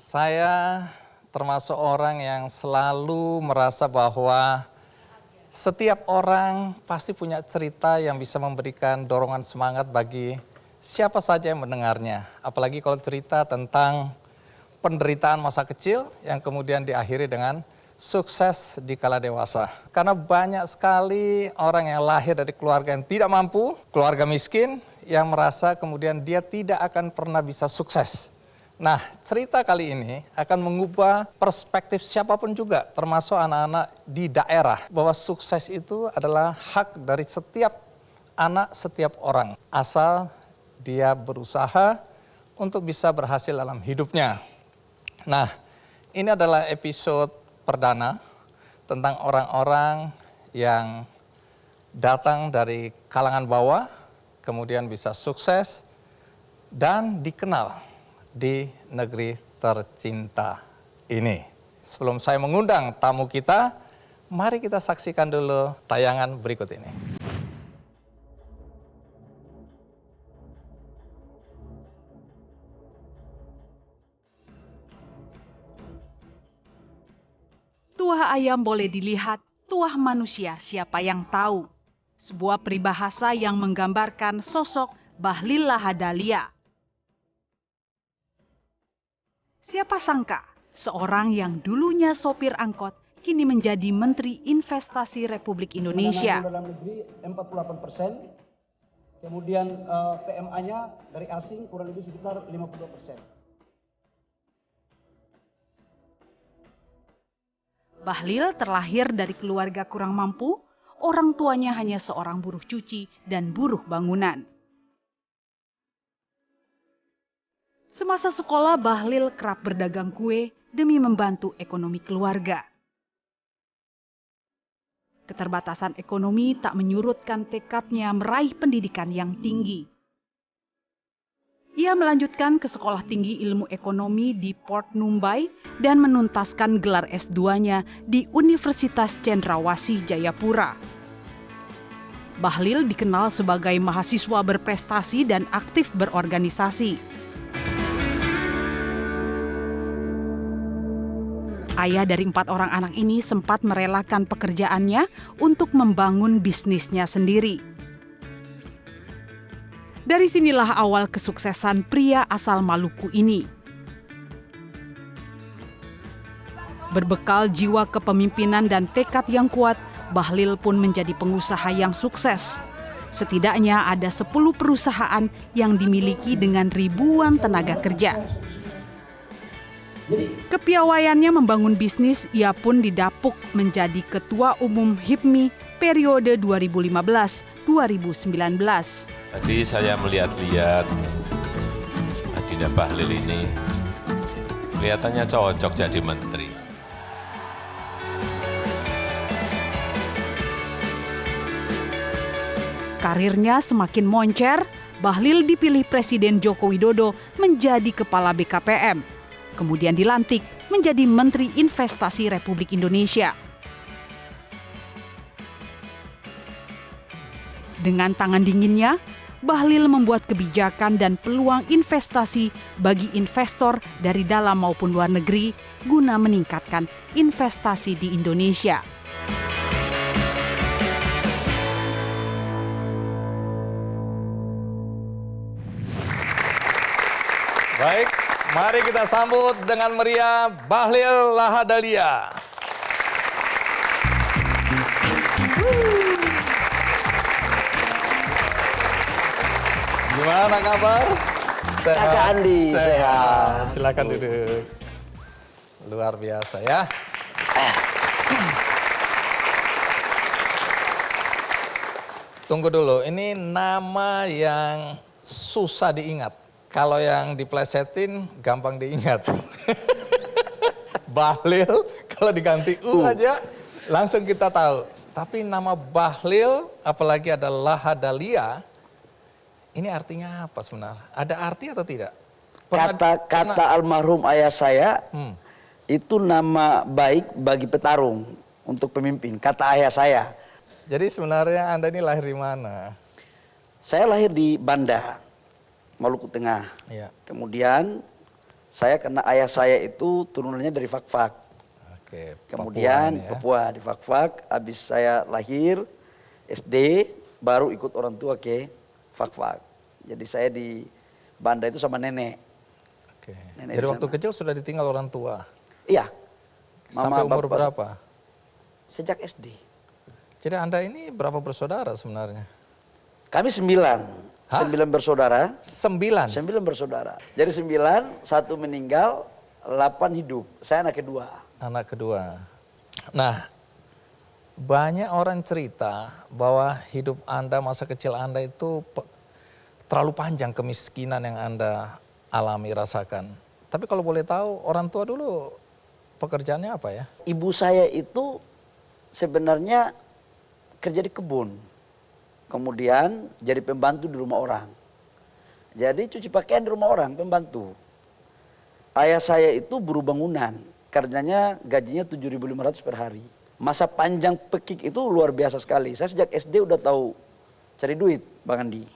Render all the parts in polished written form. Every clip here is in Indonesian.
Saya termasuk orang yang selalu merasa bahwa setiap orang pasti punya cerita yang bisa memberikan dorongan semangat bagi siapa saja yang mendengarnya. Apalagi kalau cerita tentang penderitaan masa kecil yang kemudian diakhiri dengan sukses di kala dewasa. Karena banyak sekali orang yang lahir dari keluarga yang tidak mampu, keluarga miskin, yang merasa kemudian dia tidak akan pernah bisa sukses. Nah, cerita kali ini akan mengubah perspektif siapapun juga, termasuk anak-anak di daerah, bahwa sukses itu adalah hak dari setiap anak, setiap orang, asal dia berusaha untuk bisa berhasil dalam hidupnya. Nah, ini adalah episode perdana tentang orang-orang yang datang dari kalangan bawah, kemudian bisa sukses dan dikenal di negeri tercinta ini. Sebelum saya mengundang tamu kita, mari kita saksikan dulu tayangan berikut ini. Tuah ayam boleh dilihat, tuah manusia siapa yang tahu. Sebuah peribahasa yang menggambarkan sosok Bahlil Lahadalia. Siapa sangka, seorang yang dulunya sopir angkot, kini menjadi Menteri Investasi Republik Indonesia. Dalam negeri 48%, kemudian PMA-nya dari asing kurang lebih sekitar 52%. Bahlil terlahir dari keluarga kurang mampu, orang tuanya hanya seorang buruh cuci dan buruh bangunan. Semasa sekolah, Bahlil kerap berdagang kue demi membantu ekonomi keluarga. Keterbatasan ekonomi tak menyurutkan tekadnya meraih pendidikan yang tinggi. Ia melanjutkan ke Sekolah Tinggi Ilmu Ekonomi di Port Numbai dan menuntaskan gelar S2-nya di Universitas Cendrawasih Jayapura. Bahlil dikenal sebagai mahasiswa berprestasi dan aktif berorganisasi. Ayah dari 4 orang anak ini sempat merelakan pekerjaannya untuk membangun bisnisnya sendiri. Dari sinilah awal kesuksesan pria asal Maluku ini. Berbekal jiwa kepemimpinan dan tekad yang kuat, Bahlil pun menjadi pengusaha yang sukses. Setidaknya ada 10 perusahaan yang dimiliki dengan ribuan tenaga kerja. Kepiawaiannya membangun bisnis, ia pun didapuk menjadi Ketua Umum HIPMI periode 2015-2019. Tadi saya melihat-lihat Adinda Bahlil ini kelihatannya cocok jadi menteri. Karirnya semakin moncer, Bahlil dipilih Presiden Joko Widodo menjadi Kepala BKPM. Kemudian dilantik menjadi Menteri Investasi Republik Indonesia. Dengan tangan dinginnya, Bahlil membuat kebijakan dan peluang investasi bagi investor dari dalam maupun luar negeri guna meningkatkan investasi di Indonesia. Baik, mari kita sambut dengan meriah Bahlil Lahadalia. Gimana kabar? Sehat. Kakak Andi, sehat. Silakan duduk. Luar biasa ya. Tunggu dulu, ini nama yang susah diingat. Kalau yang diplesetin gampang diingat. Bahlil kalau diganti aja langsung kita tahu. Tapi nama Bahlil apalagi ada Lahadalia, ini artinya apa sebenarnya? Ada arti atau tidak? Kata almarhum ayah saya itu nama baik bagi petarung untuk pemimpin. Kata ayah saya. Jadi sebenarnya Anda ini lahir di mana? Saya lahir di Banda, Maluku Tengah. Ya. Kemudian Saya karena ayah saya itu turunannya dari Fak-Fak. Oke, Kemudian Papua ini ya. Papua di Fak-Fak, habis saya lahir SD baru ikut orang tua ke Fak-Fak. Jadi saya di Banda itu sama nenek. Oke. Nenek Jadi di waktu sana. kecil sudah ditinggal orang tua. Iya. Sampai umur bapak- berapa? Sejak SD. Jadi Anda ini berapa bersaudara sebenarnya? Kami 9. Hah? 9 bersaudara. 9. 9 bersaudara. Jadi 9, 1 meninggal, 8 hidup. Saya anak kedua. Anak kedua. Nah, banyak orang cerita bahwa hidup Anda, masa kecil Anda itu terlalu panjang kemiskinan yang Anda alami, rasakan. Tapi kalau boleh tahu, orang tua dulu pekerjaannya apa ya? Ibu saya itu sebenarnya kerja di kebun. Kemudian jadi pembantu di rumah orang. Jadi cuci pakaian di rumah orang, pembantu. Ayah saya itu buruh bangunan. Kerjanya gajinya 7.500 per hari. Masa panjang pekik itu luar biasa sekali. Saya sejak SD udah tahu cari duit, Bang Andi.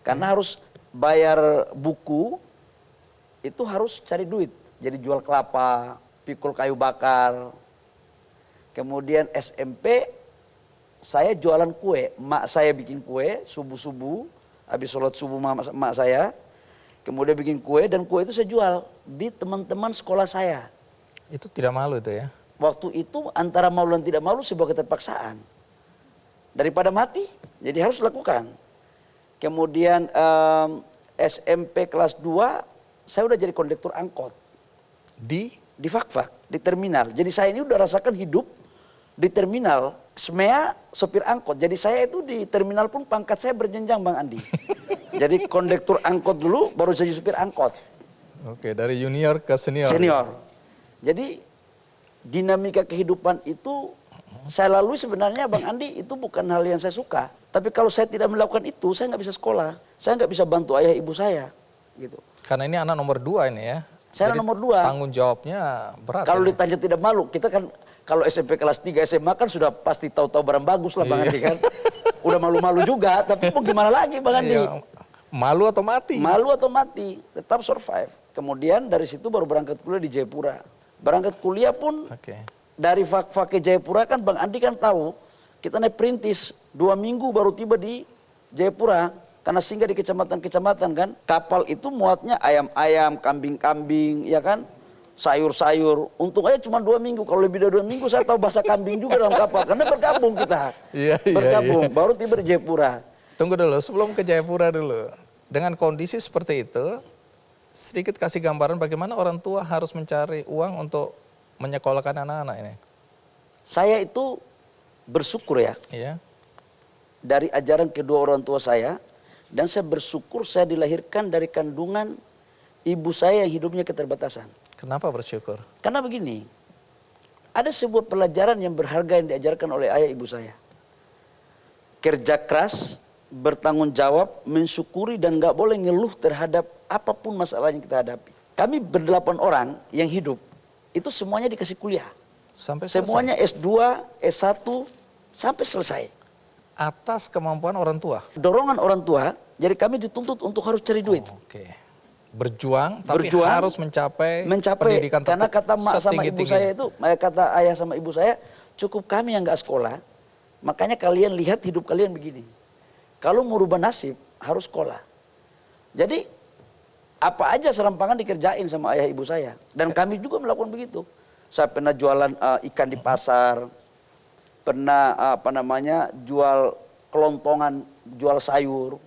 Karena harus bayar buku, itu harus cari duit. Jadi jual kelapa, pikul kayu bakar. Kemudian SMP, saya jualan kue. Mak saya bikin kue, subuh-subuh. Habis sholat subuh mak saya. Kemudian bikin kue, dan kue itu saya jual di teman-teman sekolah saya. Itu tidak malu itu ya? Waktu itu antara malu dan tidak malu sebuah keterpaksaan. Daripada mati, jadi harus lakukan. Kemudian SMP kelas 2, saya udah jadi kondektur angkot. Di Fak-Fak, di terminal. Jadi saya ini udah rasakan hidup di terminal. SMEA sopir angkot. Jadi saya itu di terminal pun pangkat saya berjenjang, Bang Andi. Jadi kondektur angkot dulu, baru jadi supir angkot. Oke, dari junior ke senior. Senior. Jadi dinamika kehidupan itu saya lalui sebenarnya, Bang Andi, itu bukan hal yang saya suka. Tapi kalau saya tidak melakukan itu, saya nggak bisa sekolah. Saya nggak bisa bantu ayah ibu saya. Gitu. Karena ini anak nomor 2 ini ya? Saya Jadi nomor 2. Tanggung jawabnya berat. Kalau ini. ditanya tidak malu, kita kan kalau SMP kelas 3 SMA kan sudah pasti tahu-tahu barang bagus lah, Bang Andi kan. Udah malu-malu juga, tapi mau gimana lagi, Bang Andi? Iya. Malu atau mati? Malu atau mati, tetap survive. Kemudian dari situ baru berangkat kuliah di Jayapura. Berangkat kuliah pun dari Fak-Fak ke Jayapura kan Bang Andi kan tahu, kita naik perintis 2 minggu baru tiba di Jayapura. Karena singgah di kecamatan-kecamatan kan, kapal itu muatnya ayam-ayam, kambing-kambing, ya kan, sayur-sayur. Untung aja cuma 2 minggu, kalau lebih dari 2 minggu saya tahu bahasa kambing juga dalam kapal. Karena bergabung kita, bergabung, baru tiba di Jayapura. Tunggu dulu, sebelum ke Jayapura dulu. Dengan kondisi seperti itu, sedikit kasih gambaran bagaimana orang tua harus mencari uang untuk menyekolahkan anak-anak ini. Saya itu bersyukur ya, Iya. dari ajaran kedua orang tua saya. Dan saya bersyukur saya dilahirkan dari kandungan ibu saya yang hidupnya keterbatasan. Kenapa bersyukur? Karena begini, ada sebuah pelajaran yang berharga yang diajarkan oleh ayah ibu saya. Kerja keras, bertanggung jawab, mensyukuri dan gak boleh ngeluh terhadap apapun masalah yang kita hadapi. Kami ber8 orang yang hidup, itu semuanya dikasih kuliah. Sampai selesai? Semuanya S2, S1, sampai selesai. Atas kemampuan orang tua? Dorongan orang tua, jadi kami dituntut untuk harus cari duit. Oke. Berjuang, tapi harus mencapai pendidikan karena kata mak sama ibu setinggi-tinggi. saya itu, kata ayah sama ibu saya, cukup kami yang gak sekolah, makanya kalian lihat hidup kalian begini. Kalau mau rubah nasib, harus sekolah. Jadi, apa aja serampangan dikerjain sama ayah ibu saya. Dan kami juga melakukan begitu. Saya pernah jualan ikan di pasar, pernah jual kelontongan, jual sayur.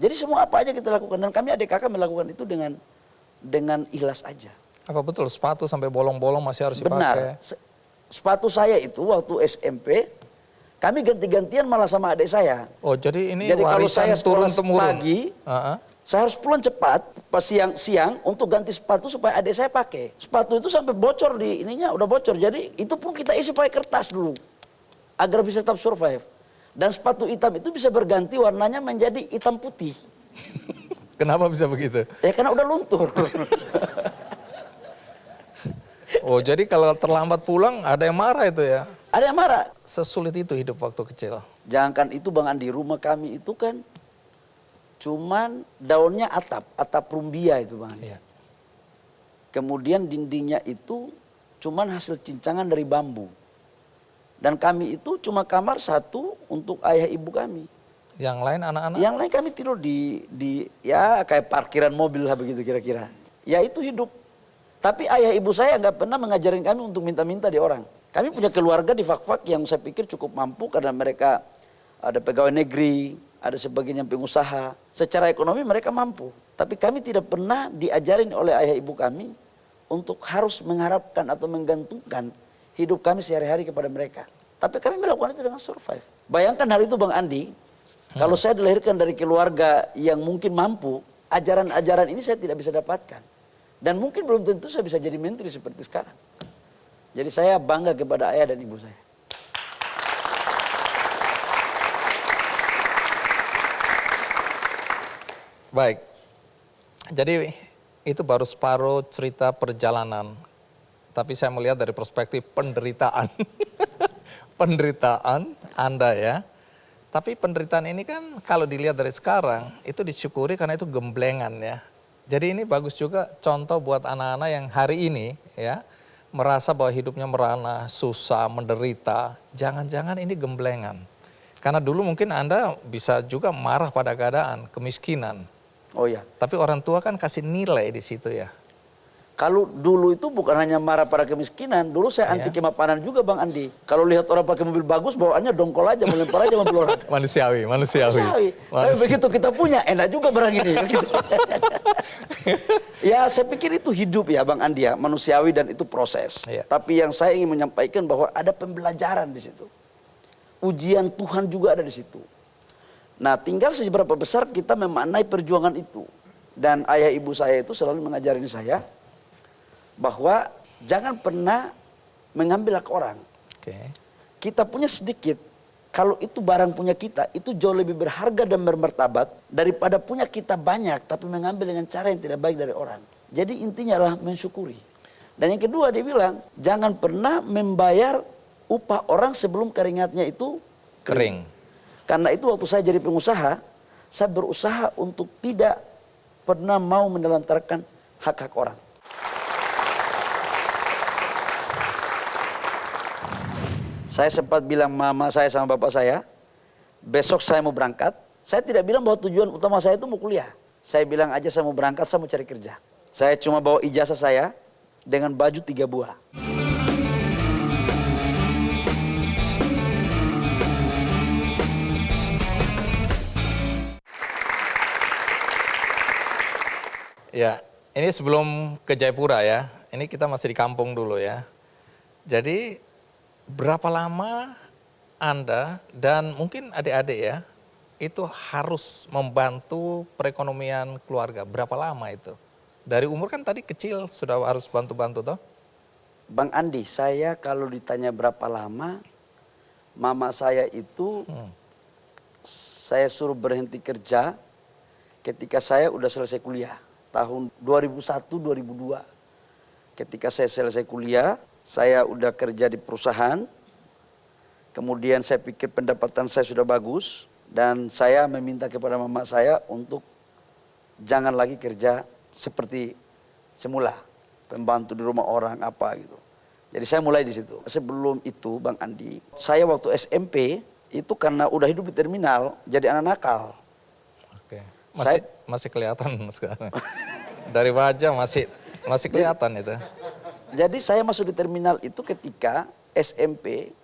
Jadi semua apa aja kita lakukan, dan kami adik kakak melakukan itu dengan ikhlas aja. Apa betul sepatu sampai bolong-bolong masih harus dipakai? Benar. Sepatu saya itu waktu SMP, kami ganti-gantian malah sama adik saya. Oh, jadi ini Jadi kalau warisan saya sekolah turun-temurun. pagi, saya harus pulang cepat pas siang-siang untuk ganti sepatu supaya adik saya pakai. Sepatu itu sampai bocor di ininya, udah bocor. Jadi itu pun kita isi pakai kertas dulu agar bisa tetap survive. Dan sepatu hitam itu bisa berganti warnanya menjadi hitam putih. Kenapa bisa begitu? Ya karena udah luntur. Oh, jadi kalau terlambat pulang ada yang marah itu ya? Ada yang marah. Sesulit itu hidup waktu kecil. Jangankan itu Bang Andi, rumah kami itu kan cuman daunnya atap rumbia itu Bang Andi. Iya. Kemudian dindingnya itu cuman hasil cincangan dari bambu. Dan kami itu cuma kamar satu untuk ayah ibu kami. Yang lain anak-anak? Yang lain kami tidur di ya kayak parkiran mobil lah begitu kira-kira. Ya itu hidup. Tapi ayah ibu saya nggak pernah mengajarin kami untuk minta-minta di orang. Kami punya keluarga di Fak-Fak yang saya pikir cukup mampu karena mereka ada pegawai negeri, ada sebagian yang pengusaha. Secara ekonomi mereka mampu. Tapi kami tidak pernah diajarin oleh ayah ibu kami untuk harus mengharapkan atau menggantungkan hidup kami sehari-hari kepada mereka. Tapi kami melakukan itu dengan survive. Bayangkan hari itu Bang Andi, kalau saya dilahirkan dari keluarga yang mungkin mampu, ajaran-ajaran ini saya tidak bisa dapatkan. Dan mungkin belum tentu saya bisa jadi menteri seperti sekarang. Jadi saya bangga kepada ayah dan ibu saya. Baik, jadi itu baru separuh cerita perjalanan. Tapi saya melihat dari perspektif penderitaan. Penderitaan Anda ya. Tapi penderitaan ini kan kalau dilihat dari sekarang, itu disyukuri karena itu gemblengan ya. Jadi ini bagus juga contoh buat anak-anak yang hari ini ya, merasa bahwa hidupnya merana, susah, menderita. Jangan-jangan ini gemblengan. Karena dulu mungkin Anda bisa juga marah pada keadaan, kemiskinan. Oh ya. Tapi orang tua kan kasih nilai di situ ya. Kalau dulu itu bukan hanya marah pada kemiskinan, dulu saya anti kemapanan juga Bang Andi. Kalau lihat orang pakai mobil bagus, bawaannya dongkol aja, melempar aja mobil orang. Manusiawi. Tapi begitu kita punya, enak juga barang ini. Gitu. Ya saya pikir itu hidup ya Bang Andi ya, manusiawi dan itu proses. Iya. Tapi yang saya ingin menyampaikan bahwa ada pembelajaran di situ. Ujian Tuhan juga ada di situ. Nah tinggal seberapa besar kita memaknai perjuangan itu. Dan ayah ibu saya itu selalu mengajarin saya bahwa jangan pernah mengambil hak orang. Oke. Kita punya sedikit, kalau itu barang punya kita, itu jauh lebih berharga dan bermartabat daripada punya kita banyak tapi mengambil dengan cara yang tidak baik dari orang. Jadi intinya adalah mensyukuri. Dan yang kedua dia bilang, jangan pernah membayar upah orang sebelum keringatnya itu Kering. Karena itu waktu saya jadi pengusaha, saya berusaha untuk tidak pernah mau menelantarkan hak-hak orang. Saya sempat bilang mama saya sama bapak saya, besok saya mau berangkat. Saya tidak bilang bahwa tujuan utama saya itu mau kuliah. Saya bilang aja saya mau berangkat, saya mau cari kerja. Saya cuma bawa ijazah saya dengan baju 3 buah. Ya, ini sebelum ke Jayapura ya. Ini kita masih di kampung dulu ya. Jadi berapa lama Anda dan mungkin adik-adik ya, itu harus membantu perekonomian keluarga? Berapa lama itu? Dari umur kan tadi kecil sudah harus bantu-bantu toh? Bang Andi, saya kalau ditanya berapa lama, mama saya itu saya suruh berhenti kerja ketika saya udah selesai kuliah. Tahun 2001-2002. Ketika saya selesai kuliah, saya udah kerja di perusahaan. Kemudian saya pikir pendapatan saya sudah bagus. Dan saya meminta kepada mama saya untuk jangan lagi kerja seperti semula. Pembantu di rumah orang apa gitu. Jadi saya mulai di situ. Sebelum itu Bang Andi, saya waktu SMP itu karena udah hidup di terminal jadi anak nakal. Oke. Masih kelihatan sekarang. Dari wajah masih kelihatan itu. Jadi saya masuk di terminal itu ketika SMP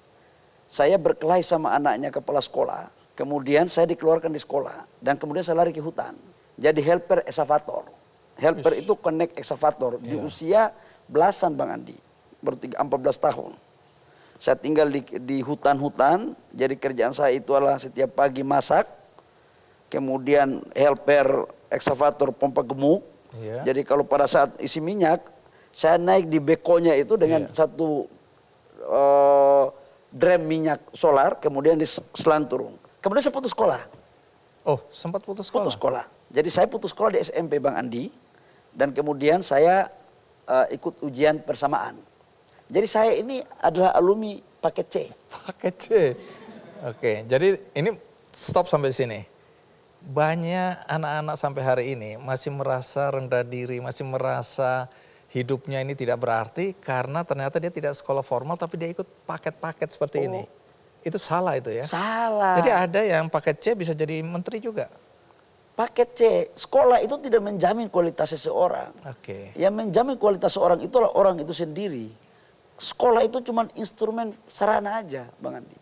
saya berkelahi sama anaknya kepala sekolah. Kemudian saya dikeluarkan di sekolah dan kemudian saya lari ke hutan. Jadi helper eksavator. Helper itu connect eksavator di usia belasan Bang Andi. Baru 14 tahun. Saya tinggal di hutan-hutan. Jadi kerjaan saya itu adalah setiap pagi masak. Kemudian helper eksavator pompa gemuk. Iya. Jadi kalau pada saat isi minyak, saya naik di bekonya itu dengan satu drum minyak solar, kemudian diselang turun. Kemudian saya putus sekolah. Oh, sempat putus sekolah? Putus sekolah. Jadi saya putus sekolah di SMP Bang Andi. Dan kemudian saya ikut ujian persamaan. Jadi saya ini adalah alumni paket C. Paket C. Oke, jadi ini stop sampai sini. Banyak anak-anak sampai hari ini masih merasa rendah diri, masih merasa hidupnya ini tidak berarti karena ternyata dia tidak sekolah formal tapi dia ikut paket-paket seperti ini. Itu salah itu ya? Salah. Jadi ada yang paket C bisa jadi menteri juga? Paket C, sekolah itu tidak menjamin kualitas seseorang. Oke. Yang menjamin kualitas seorang itulah orang itu sendiri. Sekolah itu cuma instrumen sarana aja, Bang Andi.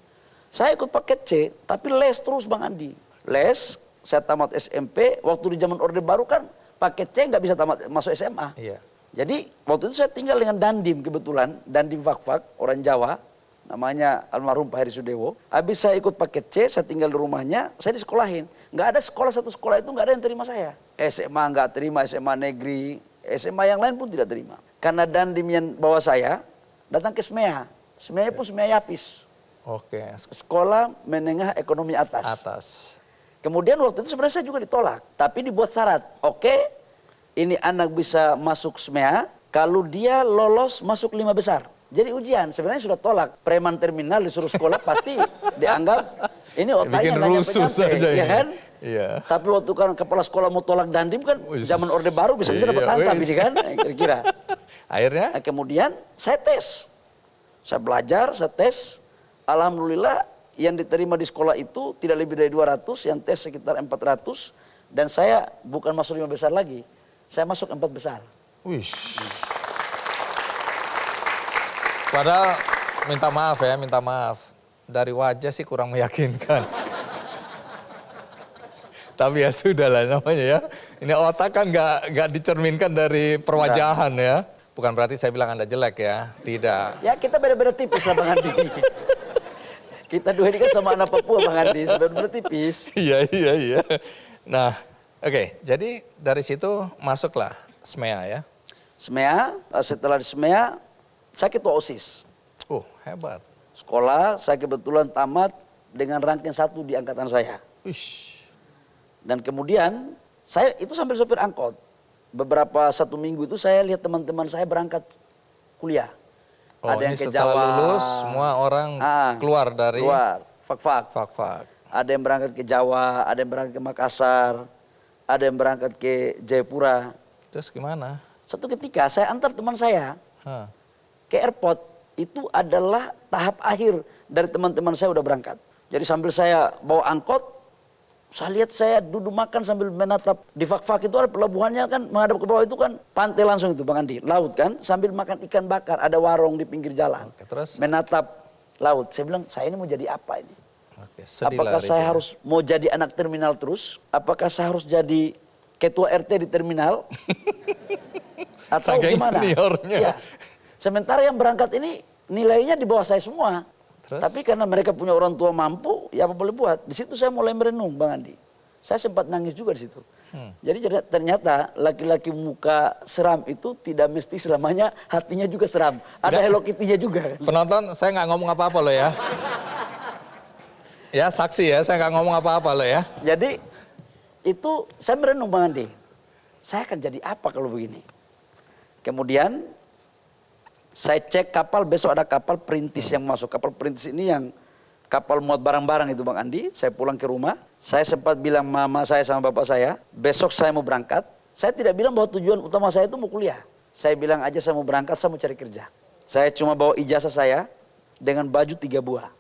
Saya ikut paket C, tapi les terus Bang Andi. Les, saya tamat SMP, waktu di zaman Orde Baru kan paket C nggak bisa tamat masuk SMA. Iya. Jadi waktu itu saya tinggal dengan Dandim kebetulan, Dandim Fakfak, orang Jawa, namanya almarhum Pak Heri Sudewo. Habis saya ikut paket C, saya tinggal di rumahnya, saya disekolahin. Nggak ada sekolah, satu sekolah itu nggak ada yang terima saya. SMA nggak terima, SMA negeri, SMA yang lain pun tidak terima. Karena Dandim yang bawa saya, datang ke SMEA. SMEA pun SMEA Yapis. Oke. Sekolah Menengah Ekonomi Atas. Atas. Kemudian waktu itu sebenarnya saya juga ditolak. Tapi dibuat syarat, oke, ini anak bisa masuk SMEA kalau dia lolos masuk 5 besar. Jadi ujian sebenarnya sudah tolak. Preman terminal disuruh sekolah pasti dianggap ini otaknya Bikin nggak rusuh nyampe-nyampe, saja ya ini. kan? Iya. Tapi waktu kan kepala sekolah mau tolak Dandim kan Wis. zaman Orde Baru bisa-bisa dapat Iya, tangkap wis. ini kan, kira-kira. Akhirnya? Nah, kemudian saya tes. Saya belajar, saya tes. Alhamdulillah yang diterima di sekolah itu tidak lebih dari 200, yang tes sekitar 400. Dan saya bukan masuk 5 besar lagi. Saya masuk 4 besar. Wih. Padahal minta maaf ya, minta maaf. Dari wajah sih kurang meyakinkan. Tapi ya sudah lah namanya ya. Ini otak kan nggak dicerminkan dari perwajahan ya. Bukan berarti saya bilang Anda jelek ya, tidak. Ya kita beda-beda tipis lah Bang Andi. Kita dua ini kan sama anak Papua Bang Andi, beda-beda tipis. Iya. Nah, oke. Jadi dari situ masuklah SMEA ya. SMEA, setelah di SMEA, saya ketua OSIS. Oh, hebat. Sekolah, saya kebetulan tamat dengan ranking 1 di angkatan saya. Wih. Dan kemudian, saya itu sambil sopir angkot. Beberapa 1 minggu itu saya lihat teman-teman saya berangkat kuliah. Oh, ada yang ini ke setelah Jawa. lulus semua orang keluar dari Fakfak. Fakfak. Ada yang berangkat ke Jawa, ada yang berangkat ke Makassar, ada yang berangkat ke Jayapura. Terus gimana? Satu ketika saya antar teman saya Hah. ke airport, itu adalah tahap akhir dari teman-teman saya udah berangkat. Jadi sambil saya bawa angkot, saya lihat saya duduk makan sambil menatap di Fakfak itu ada pelabuhannya kan menghadap ke bawah itu kan pantai langsung itu Bang Andi, laut kan, sambil makan ikan bakar, ada warung di pinggir jalan. Oke, terus? Menatap laut. Saya bilang, saya ini mau jadi apa ini? Oke, sedih Apakah lah saya itu. harus mau jadi anak terminal terus? Apakah saya harus jadi ketua RT di terminal? Atau Saking gimana? seniornya. Ya. Sementara yang berangkat ini nilainya di bawah saya semua. Terus? Tapi karena mereka punya orang tua mampu, ya apa boleh buat. Di situ saya mulai merenung Bang Andi. Saya sempat nangis juga di situ. Jadi ternyata laki-laki muka seram itu tidak mesti selamanya hatinya juga seram. Ada Hello Kitty-nya juga. Penonton, saya nggak ngomong apa-apa loh ya. Ya, saksi ya, saya nggak ngomong apa-apa loh ya. Jadi itu saya merenung Bang Andi. Saya akan jadi apa kalau begini? Kemudian saya cek kapal, besok ada kapal perintis yang masuk. Kapal perintis ini yang kapal muat barang-barang itu Bang Andi. Saya pulang ke rumah, saya sempat bilang mama saya sama bapak saya, besok saya mau berangkat. Saya tidak bilang bahwa tujuan utama saya itu mau kuliah. Saya bilang aja saya mau berangkat, saya mau cari kerja. Saya cuma bawa ijazah saya dengan baju 3 buah.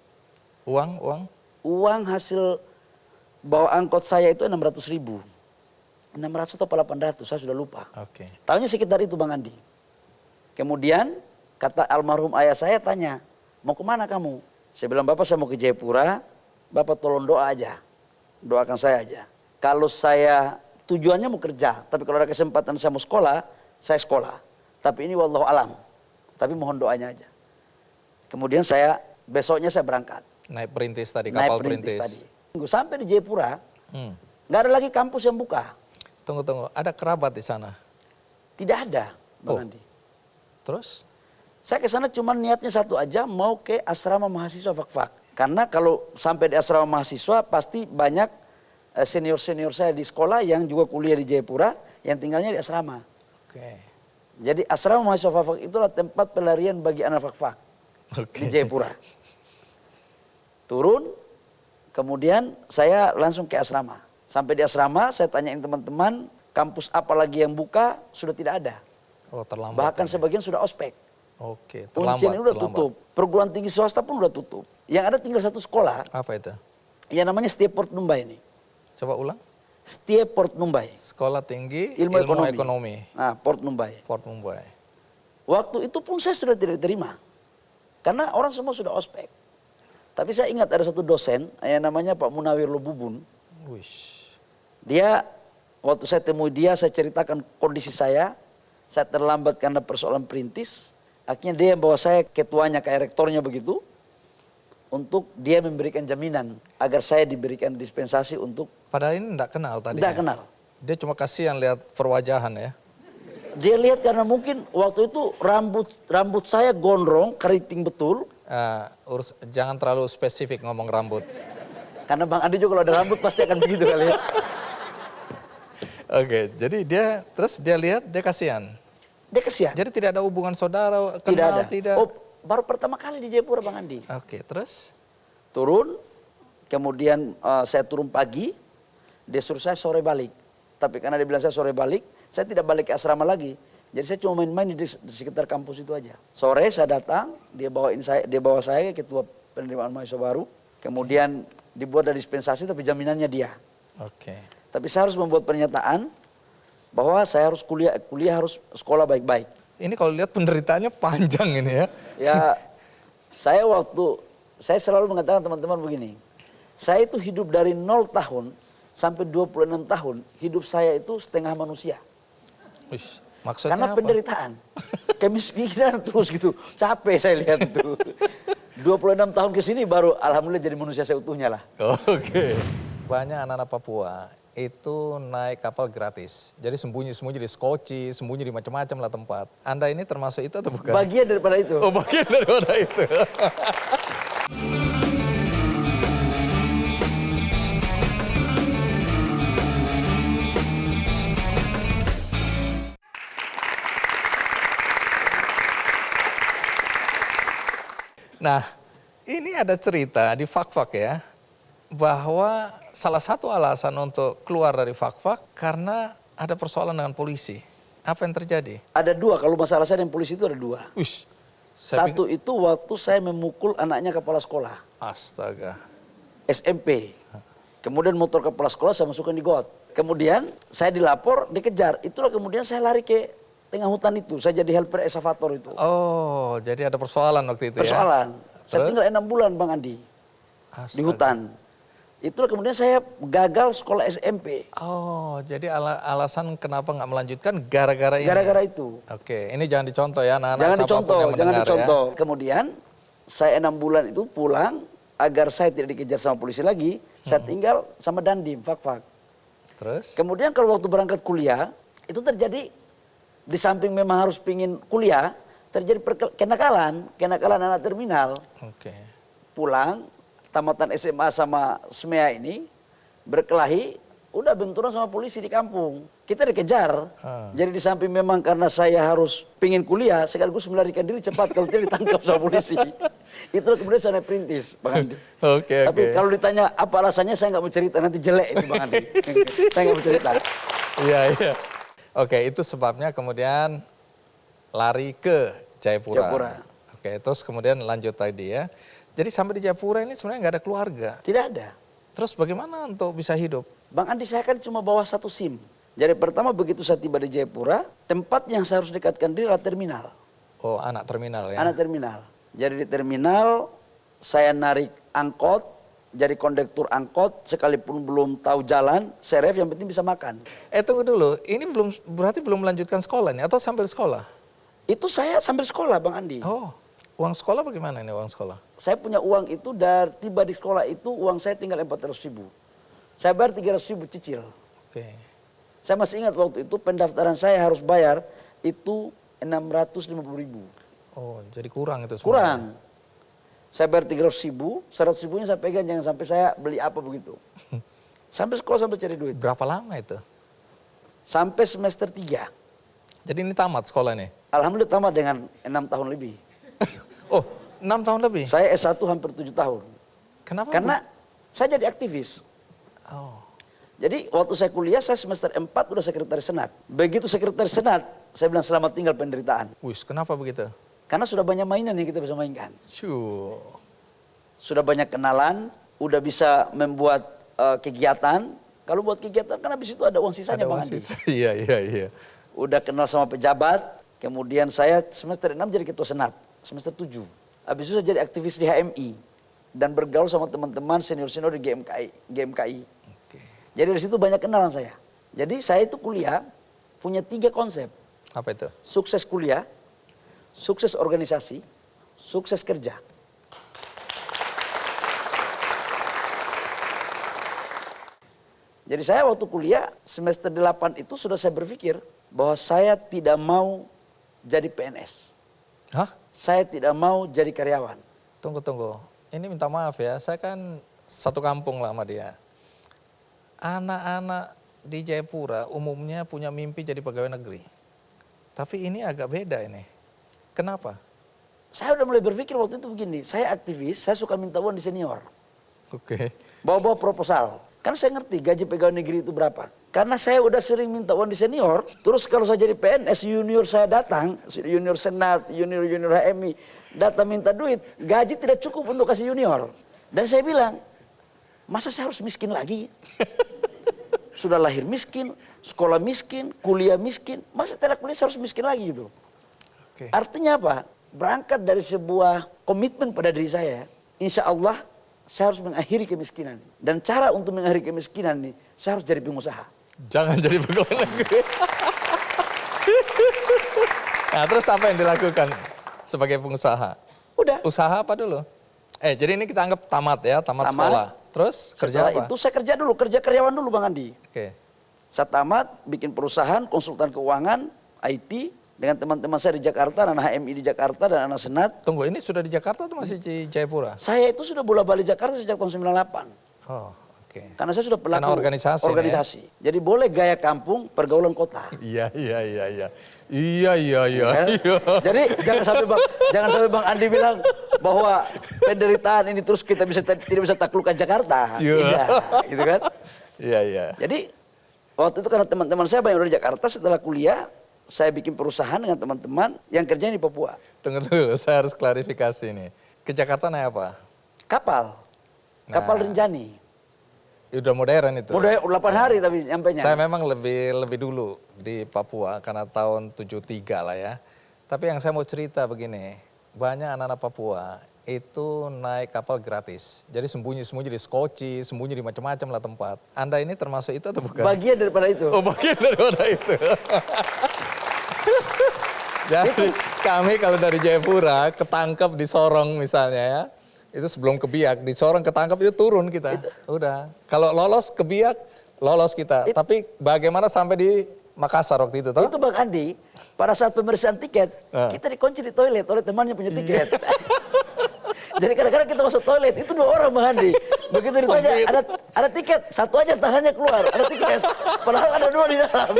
Uang? Uang hasil bawa angkot saya itu 600.000. 600 atau 800, saya sudah lupa. Oke. Tahunnya sekitar itu Bang Andi. Kemudian kata almarhum ayah saya tanya, mau kemana kamu? Saya bilang, Bapak saya mau ke Jayapura, Bapak tolong doa aja. Doakan saya aja. Kalau saya tujuannya mau kerja, tapi kalau ada kesempatan saya mau sekolah, saya sekolah. Tapi ini wallahu alam. Tapi mohon doanya aja. Kemudian besoknya saya berangkat. Naik perintis tadi, Naik kapal perintis perintis. tadi. Sampai di Jayapura, nggak ada lagi kampus yang buka. Tunggu, ada kerabat di sana? Tidak ada, Bang Oh. Andi. Terus? Saya ke sana cuma niatnya satu aja, mau ke asrama mahasiswa Fakfak. Karena kalau sampai di asrama mahasiswa pasti banyak senior-senior saya di sekolah yang juga kuliah di Jayapura, yang tinggalnya di asrama. Oke. Jadi asrama mahasiswa Fakfak itulah tempat pelarian bagi anak Fakfak di Jayapura. Turun, kemudian saya langsung ke asrama. Sampai di asrama saya tanyain teman-teman, kampus apa lagi yang buka, sudah tidak ada. Oh, terlambat. Bahkan sebagian sudah ospek. Oke, Uncian ini udah terlambat. tutup. Perguruan tinggi swasta pun udah tutup. Yang ada tinggal satu sekolah, Apa itu? yang namanya Setia Port Numbai ini. Coba ulang. Setia Port Numbai. Sekolah Tinggi Ilmu Ekonomi. Ekonomi. Nah, Port Numbai. Port Mumbai. Waktu itu pun saya sudah tidak diterima. Karena orang semua sudah ospek. Tapi saya ingat ada satu dosen yang namanya Pak Munawir Lububun. Wish. Dia, waktu saya temui dia, saya ceritakan kondisi saya terlambat karena persoalan perintis. Akhirnya dia yang bawa saya ketuanya, kayak rektornya begitu. Untuk dia memberikan jaminan agar saya diberikan dispensasi untuk... Padahal ini enggak kenal tadi. Tidak kenal. Dia cuma kasihan lihat perwajahan ya. Dia lihat karena mungkin waktu itu rambut saya gondrong, keriting betul. Jangan terlalu spesifik ngomong rambut. Karena Bang Andi juga kalau ada rambut pasti akan begitu kali ya. Oke, jadi dia lihat, dia kasihan. Dia kesian. Jadi tidak ada hubungan saudara, Tidak kenal, ada. tidak. Oh, baru pertama kali di Jayapura Bang Andi. Oke, terus? Turun, kemudian saya turun pagi, dia suruh saya sore balik. Tapi karena dia bilang saya sore balik, saya tidak balik ke asrama lagi. Jadi saya cuma main-main di sekitar kampus itu aja. Sore saya datang, dia bawa saya ketua penerimaan mahasiswa baru. Kemudian dibuat ada dispensasi tapi jaminannya dia. Oke. Tapi saya harus membuat pernyataan bahwa saya harus kuliah harus sekolah baik-baik. Ini kalau lihat penderitaannya panjang ini ya. Ya, saya selalu mengatakan teman-teman begini. Saya itu hidup dari 0 tahun sampai 26 tahun. Hidup saya itu setengah manusia. Wish, maksudnya Karena apa? penderitaan. Kemiskinan terus gitu. Capek saya lihat itu. 26 tahun ke sini baru alhamdulillah jadi manusia seutuhnya lah. Oke. Banyak anak-anak Papua itu naik kapal gratis. Jadi sembunyi-sembunyi di Skoci, sembunyi di macam-macam lah tempat. Anda ini termasuk itu atau bukan? Bagian daripada itu. Oh, bagian daripada itu. Nah, ini ada cerita di Fak-Fak ya, bahwa salah satu alasan untuk keluar dari Fak-Fak karena ada persoalan dengan polisi. Apa yang terjadi? Ada dua, kalau masalah saya dan polisi itu ada dua. Wish, Satu itu waktu saya memukul anaknya kepala sekolah. Astaga. SMP. Kemudian motor kepala sekolah saya masukkan di got. Kemudian saya dilapor, dikejar. Itulah kemudian saya lari ke tengah hutan itu. Saya jadi helper excavator itu. Oh, jadi ada persoalan waktu itu Persoalan. ya? Saya Terus? tinggal 6 bulan Bang Andi. Astaga. Di hutan. Itulah kemudian saya gagal sekolah SMP. Oh, jadi alasan kenapa nggak melanjutkan gara-gara ini? Gara-gara itu. Oke, ini jangan dicontoh ya anak-anak Jangan siapapun dicontoh, yang jangan mendengar dicontoh. Kemudian saya 6 bulan itu pulang agar saya tidak dikejar sama polisi lagi. Saya tinggal sama Dandim, Fak-Fak. Terus? Kemudian kalau waktu berangkat kuliah, itu terjadi di samping memang harus pingin kuliah, terjadi kenakalan anak terminal. Oke. Pulang, tamatan SMA sama SMEA ini, berkelahi, udah benturan sama polisi di kampung. Kita dikejar. Jadi di samping memang karena saya harus pingin kuliah, sekaligus melarikan diri cepat kalau tidak ditangkap sama polisi. Itulah kemudian saya naik perintis, Bang Andi. Oke, Tapi kalau ditanya apa alasannya, saya nggak mau cerita, nanti jelek itu Bang Andi. Saya nggak mau cerita. Iya, iya. Oke, itu sebabnya kemudian lari ke Jayapura. Jayapura. Oke, terus kemudian lanjut tadi ya. Jadi sampai di Jayapura ini sebenarnya nggak ada keluarga. Tidak ada. Terus bagaimana untuk bisa hidup? Bang Andi, saya kan cuma bawa satu SIM. Jadi pertama begitu saya tiba di Jayapura, tempat yang saya harus dekatkan diri adalah terminal. Oh, anak terminal ya? Anak terminal. Jadi di terminal saya narik angkot, jadi kondektur angkot, sekalipun belum tahu jalan, seref yang penting bisa makan. Tunggu dulu, ini berarti belum melanjutkan sekolahnya atau sambil sekolah? Itu saya sambil sekolah Bang Andi. Oh, uang sekolah bagaimana ini uang sekolah? Saya punya uang itu dari tiba di sekolah itu uang saya tinggal 400.000. Saya bayar 300.000 cicil. Oke. Saya masih ingat waktu itu pendaftaran saya harus bayar itu 650.000. Oh, jadi kurang itu sebenarnya. Kurang. Saya bayar 300.000, 100.000-nya saya pegang jangan sampai saya beli apa begitu. Sampai sekolah sampai cari duit. Berapa lama itu? Sampai semester 3. Jadi ini tamat sekolah nih? Alhamdulillah tamat dengan 6 tahun lebih. Oh, 6 tahun lebih? Saya S1 hampir 7 tahun. Kenapa? Karena saya jadi aktivis. Oh, Jadi waktu saya kuliah saya semester 4 udah sekretaris senat. Begitu sekretaris senat saya bilang selamat tinggal penderitaan. Wih, kenapa begitu? Karena sudah banyak mainan yang kita bisa mainkan. Cuh. Sudah banyak kenalan, udah bisa membuat kegiatan. Kalau buat kegiatan kan habis itu ada uang sisanya Bang Andi. Iya. Udah kenal sama pejabat, kemudian saya semester 6 jadi ketua senat, semester 7. Habis itu saya jadi aktivis di HMI dan bergaul sama teman-teman senior-senior di GMKI. Oke. Jadi dari situ banyak kenalan saya. Jadi saya itu kuliah punya 3 konsep. Apa itu? Sukses kuliah, sukses organisasi, sukses kerja. Jadi saya waktu kuliah semester 8 itu sudah saya berpikir bahwa saya tidak mau jadi PNS. Hah? Saya tidak mau jadi karyawan. Tunggu. Ini minta maaf ya, saya kan satu kampung lah sama dia. Anak-anak di Jayapura umumnya punya mimpi jadi pegawai negeri. Tapi ini agak beda ini. Kenapa? Saya udah mulai berpikir waktu itu begini, saya aktivis, saya suka minta uang di senior. Oke. Bawa-bawa proposal. Karena saya ngerti gaji pegawai negeri itu berapa. Karena saya udah sering minta uang di senior, terus kalau saya jadi PNS, junior saya datang, junior senat, junior HMI, datang minta duit, gaji tidak cukup untuk kasih junior. Dan saya bilang, masa saya harus miskin lagi? Sudah lahir miskin, sekolah miskin, kuliah miskin, masa setelah kuliah saya harus miskin lagi gitu. Oke. Artinya apa? Berangkat dari sebuah komitmen pada diri saya, insya Allah saya harus mengakhiri kemiskinan. Dan cara untuk mengakhiri kemiskinan ini, saya harus jadi pengusaha. Jangan jadi pegawai negeri. Nah, terus apa yang dilakukan sebagai pengusaha? Udah. Usaha apa dulu? Jadi ini kita anggap tamat ya, tamat sekolah. Terus kerja Setelah apa? itu saya kerja dulu, kerja karyawan dulu Bang Andi. Oke. Saya tamat, bikin perusahaan, konsultan keuangan, IT, dengan teman-teman saya di Jakarta, anak HMI di Jakarta dan anak senat. Tunggu, ini sudah di Jakarta atau masih di Jayapura? Saya itu sudah bolak-balik Jakarta sejak tahun 98. Oh, oke. Karena saya sudah pelaku Karena organisasi. Jadi boleh gaya kampung, pergaulan kota. Iya. Jadi jangan sampai Bang Andi bilang bahwa penderitaan ini terus kita tidak bisa taklukkan Jakarta. Iya, gitu kan? Iya. Jadi waktu itu karena teman-teman saya banyak dari Jakarta, setelah kuliah saya bikin perusahaan dengan teman-teman yang kerjanya di Papua. Tunggu dulu, saya harus klarifikasi nih. Ke Jakarta naik apa? Kapal Rinjani. Udah modern itu. Udah 8 hari tapi nyampenya. Saya memang lebih dulu di Papua karena tahun 73 lah ya. Tapi yang saya mau cerita begini, banyak anak-anak Papua itu naik kapal gratis. Jadi sembunyi-sembunyi di Skoci, sembunyi di macam-macam lah tempat. Anda ini termasuk itu atau bukan? Bagian daripada itu. Oh, bagian daripada itu. Jadi kami kalau dari Jayapura ketangkep di Sorong misalnya ya. Itu sebelum ke Biak, di Sorong ketangkep itu turun kita. Udah. Kalau lolos ke Biak, lolos kita. Tapi bagaimana sampai di Makassar waktu itu toh? Itu Bang Andi, pada saat pemeriksaan tiket, kita dikunci di toilet oleh temannya punya tiket. Jadi kadang-kadang kita masuk toilet, itu 2 orang Bang Andi. Begitu ditanya, ada tiket, satu aja tangannya keluar, ada tiket. Padahal ada 2 di dalam.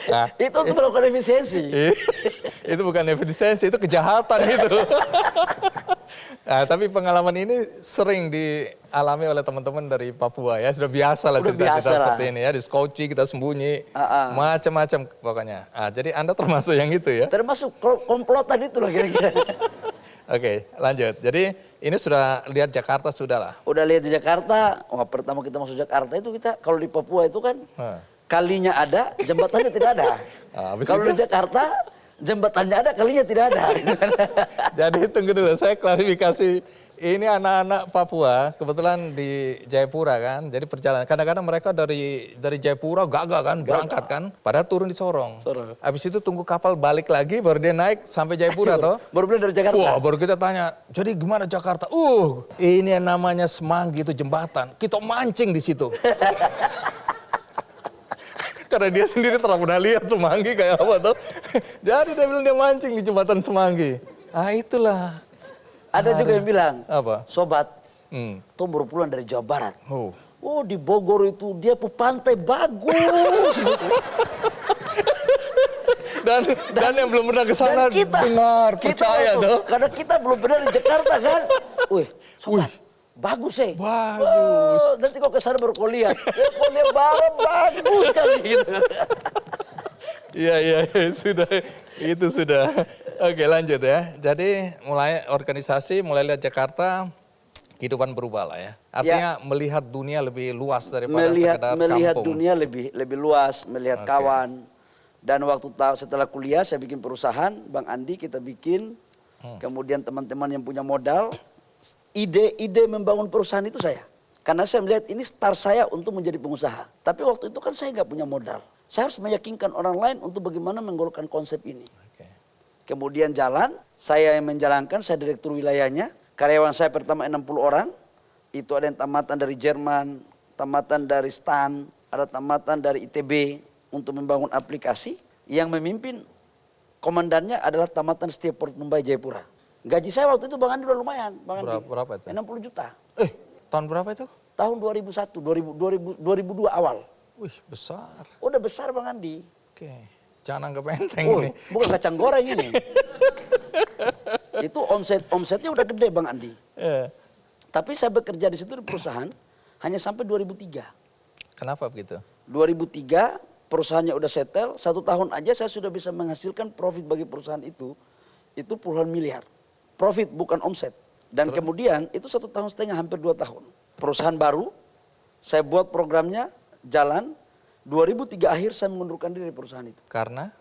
Nah, itu untuk melakukan efisiensi. Itu bukan efisiensi, itu kejahatan itu. Nah, tapi pengalaman ini sering dialami oleh teman-teman dari Papua ya. Sudah biasa lah cerita-cerita seperti ini ya. Di Skoci kita sembunyi, macam-macam pokoknya. Jadi Anda termasuk yang itu ya? Termasuk komplotan itu lah kira-kira. Oke, lanjut. Jadi ini sudah lihat Jakarta sudah lah. Udah lihat di Jakarta, pertama kita masuk Jakarta itu kita, kalau di Papua itu kan kalinya ada, jembatannya tidak ada. Kalau di Jakarta, jembatannya ada, kalinya tidak ada. Jadi tunggu dulu, saya klarifikasi. Ini anak-anak Papua, kebetulan di Jayapura kan, jadi perjalanan. Kadang-kadang mereka dari Jayapura gagah kan, berangkat kan, padahal turun di Sorong. Habis itu tunggu kapal balik lagi, baru dia naik sampai Jayapura toh. Baru bilang dari Jakarta. Wah, baru kita tanya, jadi gimana Jakarta? Ini yang namanya Semanggi itu jembatan, kita mancing di situ. Karena dia sendiri terlalu pernah lihat Semanggi kayak apa tuh. Jadi dia bilang dia mancing di jembatan Semanggi. Itulah. Ada juga yang bilang, apa? Sobat, Tom baru pulang dari Jawa Barat. Oh, di Bogor itu dia pantai bagus. dan yang belum pernah ke sana dengar, percaya tuh. Karena kita belum pernah di Jakarta kan. Sobat, bagus Bagus. Nanti kau ke sana baru kau lihat. Kau lihat bagus kali gitu. Iya, sudah, itu sudah. Oke, lanjut ya. Jadi mulai organisasi, mulai lihat Jakarta, kehidupan berubah lah ya. Artinya melihat dunia lebih luas daripada sekedar melihat kampung. dunia lebih luas, melihat kawan. Dan waktu setelah kuliah saya bikin perusahaan, Bang Andi kita bikin. Kemudian teman-teman yang punya modal, ide membangun perusahaan itu saya. Karena saya melihat ini start saya untuk menjadi pengusaha. Tapi waktu itu kan saya nggak punya modal. Saya harus meyakinkan orang lain untuk bagaimana menggolkan konsep ini. Oke. Kemudian jalan, saya yang menjalankan, saya direktur wilayahnya. Karyawan saya pertama 60 orang. Itu ada yang tamatan dari Jerman, tamatan dari STAN, ada tamatan dari ITB untuk membangun aplikasi. Yang memimpin komandannya adalah tamatan setiap Port Numbai Jayapura. Gaji saya waktu itu Bang Andi udah lumayan. Bang Andi. Berapa itu? 60 juta. Tahun berapa itu? Tahun 2001, 2002 awal. Wih, besar. Udah besar Bang Andi. Oke. Jangan anggap enteng Oh, ini. bukan kacang goreng ini. Itu omsetnya udah gede Bang Andi. Tapi saya bekerja di situ di perusahaan hanya sampai 2003. Kenapa begitu? 2003 perusahaannya udah settle, 1 tahun aja saya sudah bisa menghasilkan profit bagi perusahaan itu puluhan miliar. Profit bukan omset. Dan kemudian itu 1,5 tahun, hampir 2 tahun. Perusahaan baru, saya buat programnya, jalan. 2003 akhir saya mengundurkan diri dari perusahaan itu. Karena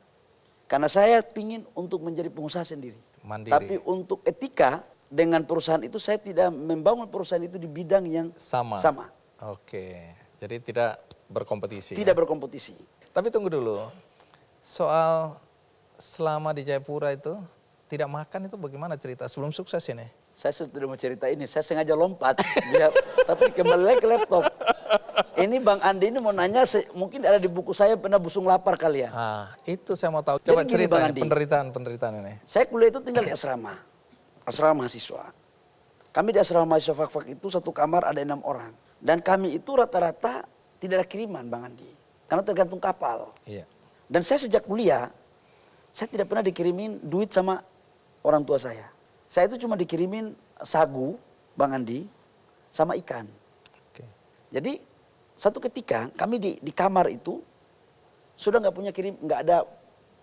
Karena saya pingin untuk menjadi pengusaha sendiri. mandiri. Tapi untuk etika dengan perusahaan itu saya tidak membangun perusahaan itu di bidang yang sama. sama. Oke. Jadi tidak berkompetisi. Tidak ya? berkompetisi. Tapi tunggu dulu. Soal selama di Jayapura itu tidak makan itu bagaimana cerita sebelum sukses ini? Saya sudah tidak mau cerita ini, saya sengaja lompat. Biar, tapi kembali lagi ke laptop. Ini Bang Andi ini mau nanya, mungkin ada di buku saya pernah busung lapar kali ya. Ah, itu saya mau tahu. Jadi Coba gini, cerita Bang Andi. penderitaan ini. Saya kuliah itu tinggal di asrama mahasiswa. Kami di asrama mahasiswa Fak-Fak itu satu kamar ada 6 orang. Dan kami itu rata-rata tidak ada kiriman Bang Andi. Karena tergantung kapal. Iya. Dan saya sejak kuliah, saya tidak pernah dikirimin duit sama orang tua saya. Saya itu cuma dikirimin sagu, Bang Andi, sama ikan. Oke. Jadi satu ketika kami di kamar itu sudah nggak ada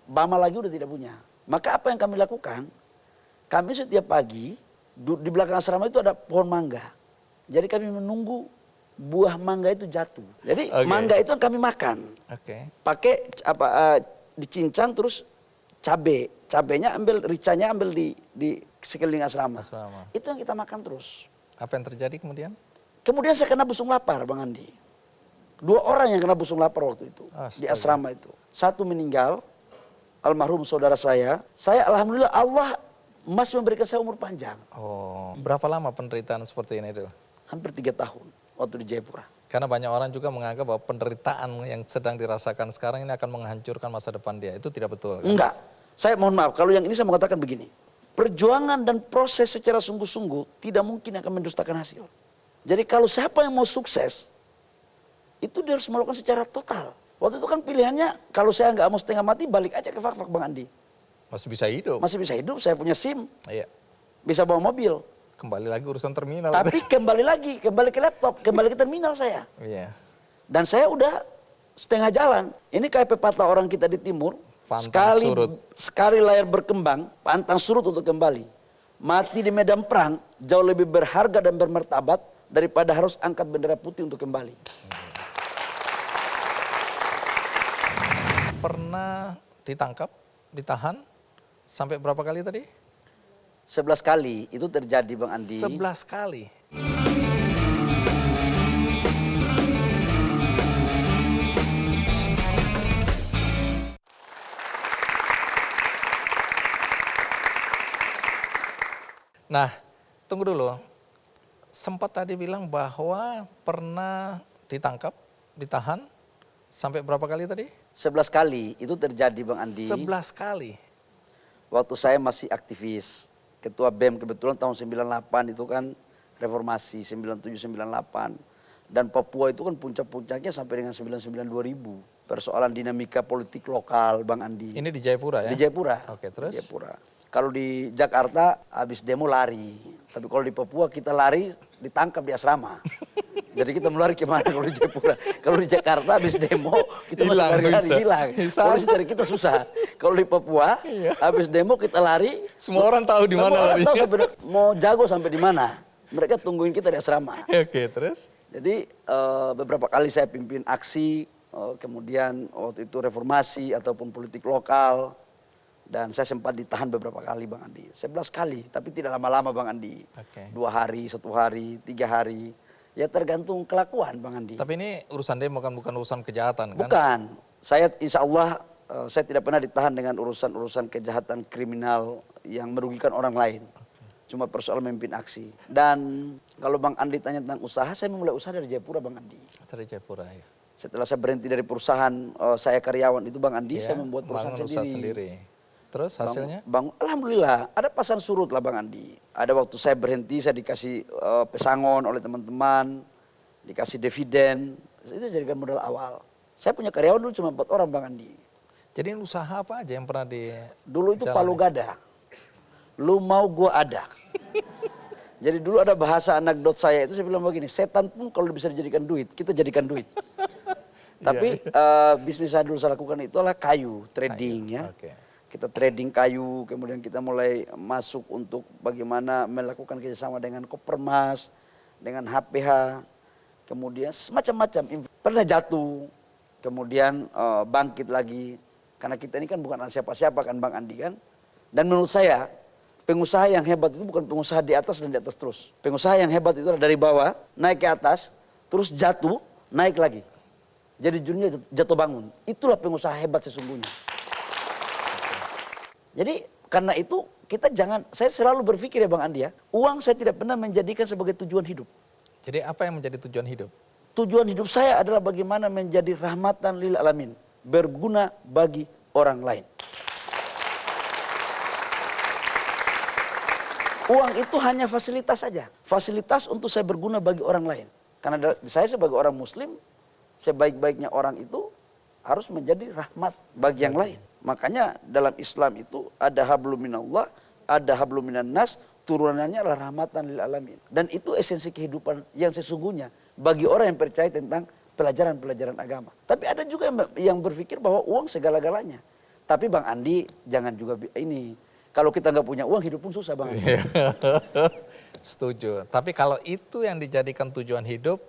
bama lagi, udah tidak punya. Maka apa yang kami lakukan? Kami setiap pagi di belakang asrama itu ada pohon mangga. Jadi kami menunggu buah mangga itu jatuh. Jadi mangga itu kami makan. Oke. Pakai dicincang terus cabenya ambil, ricanya ambil di sekeliling asrama. Itu yang kita makan terus. Apa yang terjadi kemudian? Kemudian saya kena busung lapar Bang Andi. 2 orang yang kena busung lapar waktu itu. Di asrama itu. 1 meninggal, almarhum saudara saya. Saya alhamdulillah Allah masih memberikan saya umur panjang. Oh, berapa lama penderitaan seperti ini itu? Hampir 3 tahun waktu di Jayapura. Karena banyak orang juga menganggap bahwa penderitaan yang sedang dirasakan sekarang ini akan menghancurkan masa depan dia. Itu tidak betul kan? Enggak. Saya mohon maaf, kalau yang ini saya mengatakan begini. Perjuangan dan proses secara sungguh-sungguh tidak mungkin akan mendustakan hasil. Jadi kalau siapa yang mau sukses, itu dia harus melakukan secara total. Waktu itu kan pilihannya, kalau saya nggak mau setengah mati, balik aja ke Fak-Fak Bang Andi. Masih bisa hidup. Masih bisa hidup, saya punya SIM, Iya. bisa bawa mobil. Kembali lagi urusan terminal. Tapi kembali ke laptop, kembali ke terminal saya. Iya. Dan saya udah setengah jalan. Ini kayak pepatah orang kita di timur. Pantang surut. Sekali layar berkembang, pantang surut untuk kembali. Mati di medan perang jauh lebih berharga dan bermartabat daripada harus angkat bendera putih untuk kembali. Pernah ditangkap, ditahan, sampai berapa kali tadi? 11 kali itu terjadi Bang Andi. 11 kali. Nah, tunggu dulu. Sempat tadi bilang bahwa pernah ditangkap, ditahan, sampai berapa kali tadi? 11 kali itu terjadi Bang Andi. 11 kali. Waktu saya masih aktivis, ketua BEM kebetulan tahun 98 itu kan reformasi 97-98. Dan Papua itu kan puncak-puncaknya sampai dengan 99-2000. Persoalan dinamika politik lokal Bang Andi. Ini di Jayapura ya? Di Jayapura. Oke, terus? Di Jayapura. Kalau di Jakarta habis demo lari. Tapi kalau di Papua kita lari ditangkap di asrama. Jadi kita mau lari kemana kalau di Jayapura? Kalau di Jakarta habis demo kita masih Hilang, lari-lari, bisa. hilang. Kalau di cari kita susah. Kalau di Papua habis demo kita lari. Semua orang tahu di mana Semua orang larinya. tahu sampai mau jago sampai di mana. Mereka tungguin kita di asrama. Oke, terus? Jadi beberapa kali saya pimpin aksi, kemudian waktu itu reformasi ataupun politik lokal. Dan saya sempat ditahan beberapa kali Bang Andi. 11 kali, tapi tidak lama-lama Bang Andi. Oke. 2 hari, 1 hari, 3 hari. Ya tergantung kelakuan Bang Andi. Tapi ini urusan demo kan bukan urusan kejahatan kan? Bukan. Saya insya Allah saya tidak pernah ditahan dengan urusan-urusan kejahatan kriminal yang merugikan orang lain. Cuma persoalan memimpin aksi. Dan kalau Bang Andi tanya tentang usaha, saya memulai usaha dari Jayapura Bang Andi. Dari Jayapura ya. Setelah saya berhenti dari perusahaan saya karyawan itu Bang Andi, Iya, saya membuat perusahaan bangun usaha sendiri. Terus hasilnya? Alhamdulillah ada pasang surut lah Bang Andi. Ada waktu saya berhenti saya dikasih pesangon oleh teman-teman, dikasih dividen, itu jadikan modal awal. Saya punya karyawan dulu cuma 4 orang Bang Andi. Jadi usaha apa aja yang pernah di... Dulu itu jalani? palu gada, lu mau gua ada. Jadi dulu ada bahasa anekdot saya itu saya bilang begini, setan pun kalau bisa dijadikan duit, kita jadikan duit. Tapi bisnis saya dulu saya lakukan itu adalah kayu, trading ya. Oke. Kita trading kayu, kemudian kita mulai masuk untuk bagaimana melakukan kerjasama dengan Kopermas, dengan HPH, kemudian semacam-macam. Pernah jatuh, kemudian bangkit lagi. Karena kita ini kan bukan siapa-siapa kan Bang Andi kan. Dan menurut saya, pengusaha yang hebat itu bukan pengusaha di atas dan di atas terus. Pengusaha yang hebat itu adalah dari bawah, naik ke atas, terus jatuh, naik lagi. Jadi dunia jatuh bangun. Itulah pengusaha hebat sesungguhnya. Jadi karena itu kita jangan, saya selalu berpikir ya Bang Andi ya, uang saya tidak pernah menjadikan sebagai tujuan hidup. Jadi apa yang menjadi tujuan hidup? Tujuan hidup saya adalah bagaimana menjadi rahmatan lil alamin, berguna bagi orang lain. Uang itu hanya fasilitas saja, fasilitas untuk saya berguna bagi orang lain. Karena saya sebagai orang muslim, sebaik-baiknya orang itu harus menjadi rahmat bagi yang lain. Makanya dalam Islam itu ada hablum minallah, ada hablum minan nas, turunannya adalah rahmatan lil alamin. Dan itu esensi kehidupan yang sesungguhnya bagi orang yang percaya tentang pelajaran-pelajaran agama. Tapi ada juga yang berpikir bahwa uang segala-galanya. Tapi Bang Andi jangan juga ini, kalau kita nggak punya uang hidup pun susah Bang Andi. Setuju. Tapi kalau itu yang dijadikan tujuan hidup,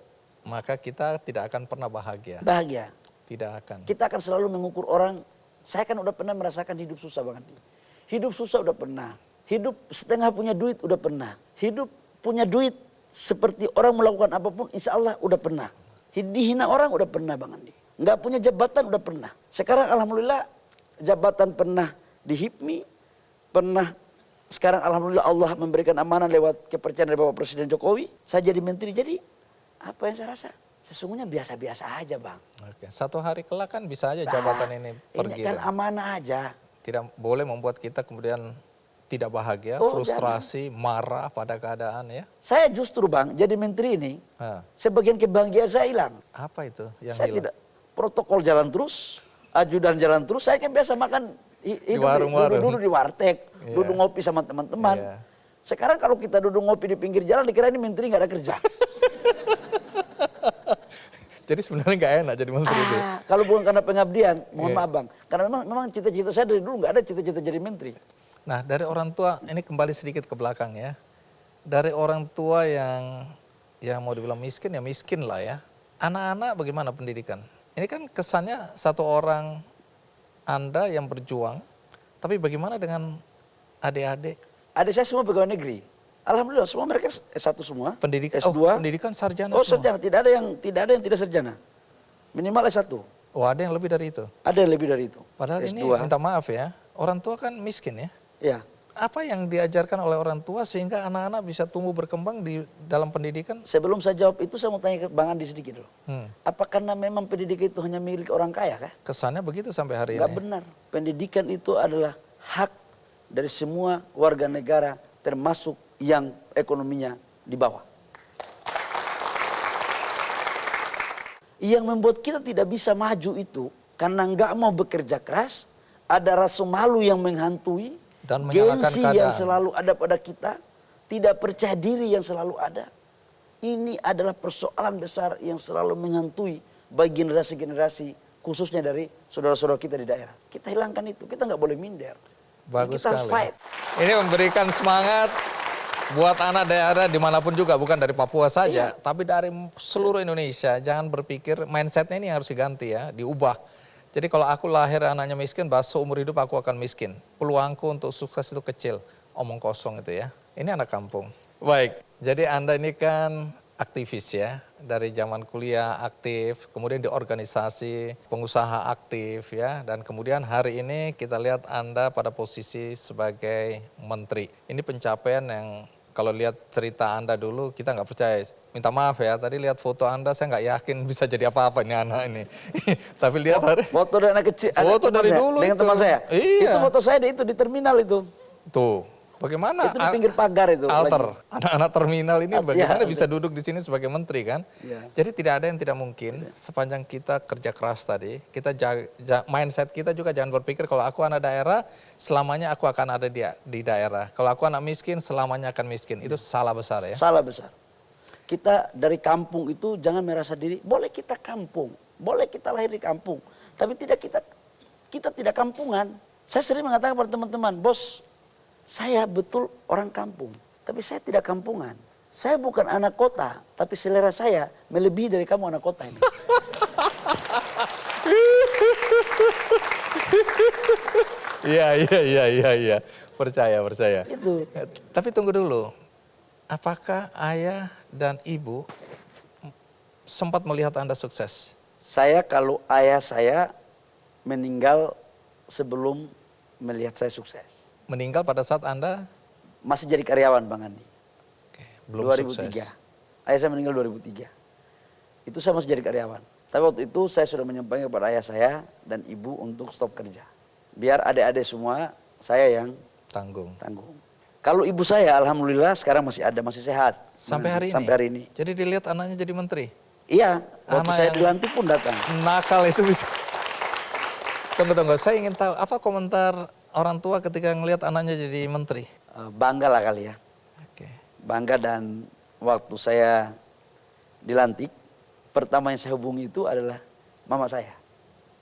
maka kita tidak akan pernah bahagia. Bahagia. Tidak akan. Kita akan selalu mengukur orang. Saya kan udah pernah merasakan hidup susah Bang Andi. Hidup susah udah pernah. Hidup setengah punya duit udah pernah. Hidup punya duit seperti orang melakukan apapun insya Allah udah pernah. Dihina orang udah pernah Bang Andi. Nggak punya jabatan udah pernah. Sekarang alhamdulillah jabatan pernah di HIPMI. Pernah sekarang alhamdulillah Allah memberikan amanah lewat kepercayaan dari Bapak Presiden Jokowi. Saya jadi menteri. Jadi apa yang saya rasa? Sesungguhnya biasa-biasa aja Bang. Oke. Satu hari kelak kan bisa aja jabatan ini pergi. Ini kan kan? amanah aja. Tidak boleh membuat kita kemudian tidak bahagia, Oh, frustrasi, marah pada keadaan ya. Saya justru Bang jadi menteri ini Nah, sebagian kebahagiaan saya hilang. apa itu yang Saya hilang? tidak protokol jalan terus, ajudan jalan terus. Saya kan biasa makan hidup warung-warung. duduk di warteg, Iya. duduk ngopi sama teman-teman. Iya. Sekarang kalau kita duduk ngopi di pinggir jalan dikira ini menteri nggak ada kerja. Jadi sebenarnya nggak enak jadi menteri itu. Kalau bukan karena pengabdian, mohon Iya. maaf Bang. Karena memang cita-cita saya dari dulu nggak ada cita-cita jadi menteri. Nah dari orang tua, ini kembali sedikit ke belakang ya. Dari orang tua yang mau dibilang miskin ya miskin lah ya. Anak-anak bagaimana pendidikan? Ini kan kesannya satu orang Anda yang berjuang, tapi bagaimana dengan adik-adik? Adik saya semua pegawai negeri. Alhamdulillah semua mereka S1 semua. Pendidikan, S2. pendidikan sarjana Oh semua? sarjana, tidak ada yang tidak sarjana. Minimal S1. Oh ada yang lebih dari itu? Ada yang lebih dari itu. Padahal S2. ini minta maaf ya, orang tua kan miskin ya. Ya. Apa yang diajarkan oleh orang tua sehingga anak-anak bisa tumbuh berkembang di dalam pendidikan? Sebelum saya jawab itu saya mau tanya ke Bang Andi sedikit dulu. Hmm. Apa karena memang pendidikan itu hanya milik orang kaya kah? Kesannya begitu sampai hari Enggak ini. benar. Pendidikan itu adalah hak dari semua warga negara termasuk yang ekonominya di bawah. Yang membuat kita tidak bisa maju itu karena nggak mau bekerja keras, ada rasa malu yang menghantui, Dan menyalahkan gengsi yang keadaan. selalu ada pada kita, tidak percaya diri yang selalu ada. Ini adalah persoalan besar yang selalu menghantui bagi generasi-generasi khususnya dari saudara-saudara kita di daerah. Kita hilangkan itu, kita nggak boleh minder. Bagus Kita harus sekali. fight. Ini memberikan semangat buat anak daerah dimanapun juga, bukan dari Papua saja, tapi dari seluruh Indonesia. Jangan berpikir mindsetnya ini harus diganti ya, diubah. Jadi kalau aku lahir anaknya miskin, bahwa seumur hidup aku akan miskin. Peluangku untuk sukses itu kecil, omong kosong itu ya. Ini anak kampung. Baik, jadi Anda ini kan aktivis ya, dari zaman kuliah aktif, kemudian di organisasi, pengusaha aktif ya, dan kemudian hari ini kita lihat Anda pada posisi sebagai menteri. Ini pencapaian yang kalau lihat cerita Anda dulu kita nggak percaya. Minta maaf ya, tadi lihat foto Anda saya nggak yakin bisa jadi apa-apa ini anak ini. Tapi lihat hari Foto dari anak kecil, Foto teman dari saya, dulu dengan itu. teman saya. Iya. Itu foto saya itu di terminal itu. tuh, bagaimana Itu di pinggir pagar itu. alter anak-anak terminal ini bagaimana Iya. bisa duduk di sini sebagai menteri kan? Iya. Jadi tidak ada yang tidak mungkin sepanjang kita kerja keras tadi, kita mindset kita juga jangan berpikir kalau aku anak daerah selamanya aku akan ada di daerah. Kalau aku anak miskin selamanya akan miskin. Itu salah besar ya. Salah besar. Kita dari kampung itu jangan merasa diri, boleh kita kampung, boleh kita lahir di kampung, tapi tidak kita tidak kampungan. Saya sering mengatakan kepada teman-teman, bos, saya betul orang kampung, tapi saya tidak kampungan. Saya bukan anak kota, tapi selera saya melebihi dari kamu anak kota ini. Iya. Percaya. Itu. Tapi tunggu dulu. Apakah ayah dan ibu sempat melihat Anda sukses? Kalau ayah saya meninggal sebelum melihat saya sukses. Meninggal pada saat Anda Masih jadi karyawan Bang Andi. belum 2003. sukses. Ayah saya meninggal 2003. Itu saya masih jadi karyawan. Tapi waktu itu saya sudah menyampaikan kepada ayah saya dan ibu untuk stop kerja. Biar adik-adik semua saya yang Tanggung. tanggung. Kalau ibu saya alhamdulillah sekarang masih ada, masih sehat. Sampai hari ini? Sampai hari ini. Jadi dilihat anaknya jadi menteri? Iya, waktu Anak saya yang- dilantik pun datang. Nakal itu bisa. Tunggu. Saya ingin tahu apa komentar orang tua ketika ngelihat anaknya jadi menteri? Bangga lah kali ya. Oke. Bangga, dan waktu saya dilantik, pertama yang saya hubungi itu adalah mama saya.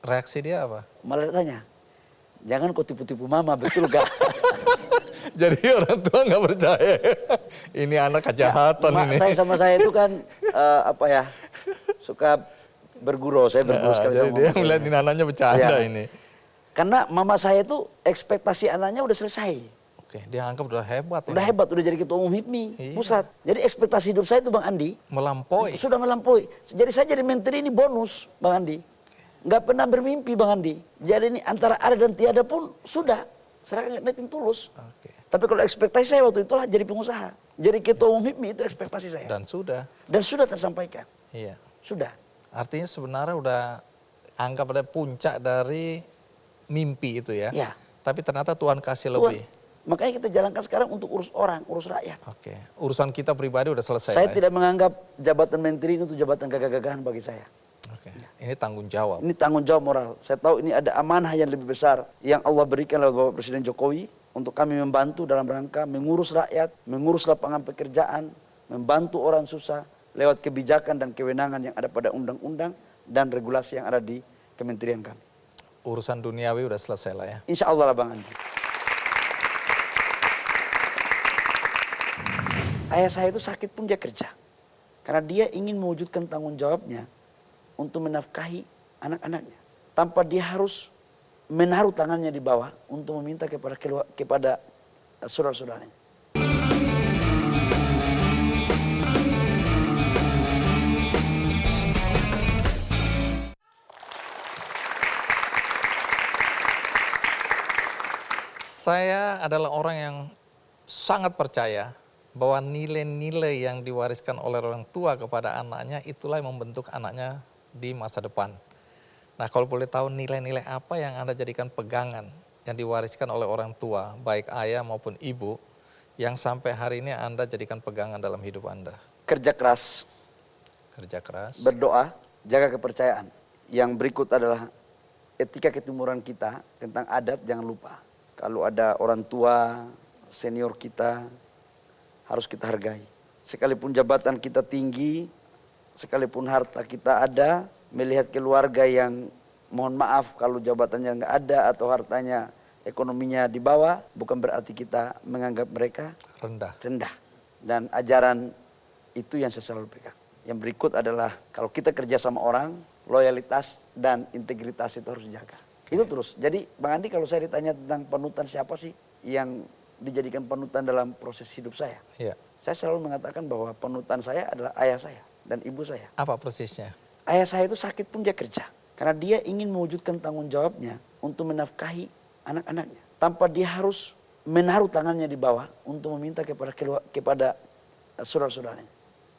Reaksi dia apa? Malah dia tanya, jangan kau tipu-tipu mama, betul gak? Jadi orang tua nggak percaya. Ini anak kejahatan Mak ini. saya sama saya itu kan suka bergurau, saya bergurau sekali Jadi sama dia mama saya. ngeliatin anaknya bercanda Iya. ini. Karena mama saya itu ekspektasi anaknya udah selesai. Oke, dia anggap udah hebat. Udah ini. hebat, udah jadi ketua umum HIPMI Iya. pusat. Jadi ekspektasi hidup saya itu Bang Andi Melampaui. sudah melampaui. Jadi saya jadi menteri ini bonus Bang Andi. Nggak pernah bermimpi Bang Andi. Jadi ini antara ada dan tiada pun sudah. Serahkan neting tulus. Oke. Tapi kalau ekspektasi saya waktu itulah jadi pengusaha. Jadi ketua umum HIPMI itu ekspektasi saya. Dan sudah. Dan sudah tersampaikan. Iya. Sudah. Artinya sebenarnya udah anggap ada puncak dari mimpi itu ya. Iya. Tapi ternyata Tuhan kasih Tuhan, lebih. makanya kita jalankan sekarang untuk urus orang, urus rakyat. Oke. Urusan kita pribadi udah selesai. Saya lah ya? tidak menganggap jabatan menteri itu jabatan gagah-gagahan bagi saya. Oke. Ini tanggung jawab. Ini tanggung jawab moral. Saya tahu ini ada amanah yang lebih besar yang Allah berikan lewat Bapak Presiden Jokowi untuk kami membantu dalam rangka mengurus rakyat, mengurus lapangan pekerjaan, membantu orang susah lewat kebijakan dan kewenangan yang ada pada undang-undang dan regulasi yang ada di kementerian kami. Urusan duniawi udah selesai lah ya. Insya Allah lah Bang Andi. Ayah saya itu sakit pun dia kerja. Karena dia ingin mewujudkan tanggung jawabnya untuk menafkahi anak-anaknya. Tanpa dia harus menaruh tangannya di bawah untuk meminta kepada saudara-saudaranya. Saya adalah orang yang sangat percaya bahwa nilai-nilai yang diwariskan oleh orang tua kepada anaknya itulah yang membentuk anaknya di masa depan. Nah, kalau boleh tahu nilai-nilai apa yang Anda jadikan pegangan yang diwariskan oleh orang tua, baik ayah maupun ibu, yang sampai hari ini Anda jadikan pegangan dalam hidup Anda? Kerja keras, Kerja keras, berdoa, jaga kepercayaan. Yang berikut adalah etika ketimuran kita tentang adat, jangan lupa. Kalau ada orang tua, senior kita, harus kita hargai. sekalipun jabatan kita tinggi, sekalipun harta kita ada, melihat keluarga yang mohon maaf kalau jabatannya nggak ada atau hartanya ekonominya di bawah, bukan berarti kita menganggap mereka Rendah. rendah. Dan ajaran itu yang saya selalu pegang. Yang berikut adalah kalau kita kerja sama orang, loyalitas dan integritas itu harus dijaga. Itu terus. Jadi Bang Andi, kalau saya ditanya tentang panutan siapa sih yang dijadikan panutan dalam proses hidup saya, Iya. saya selalu mengatakan bahwa panutan saya adalah ayah saya dan ibu saya. Apa persisnya? Ayah saya itu sakit pun dia kerja. Karena dia ingin mewujudkan tanggung jawabnya untuk menafkahi anak-anaknya. Tanpa dia harus menaruh tangannya di bawah untuk meminta kepada saudara-saudaranya.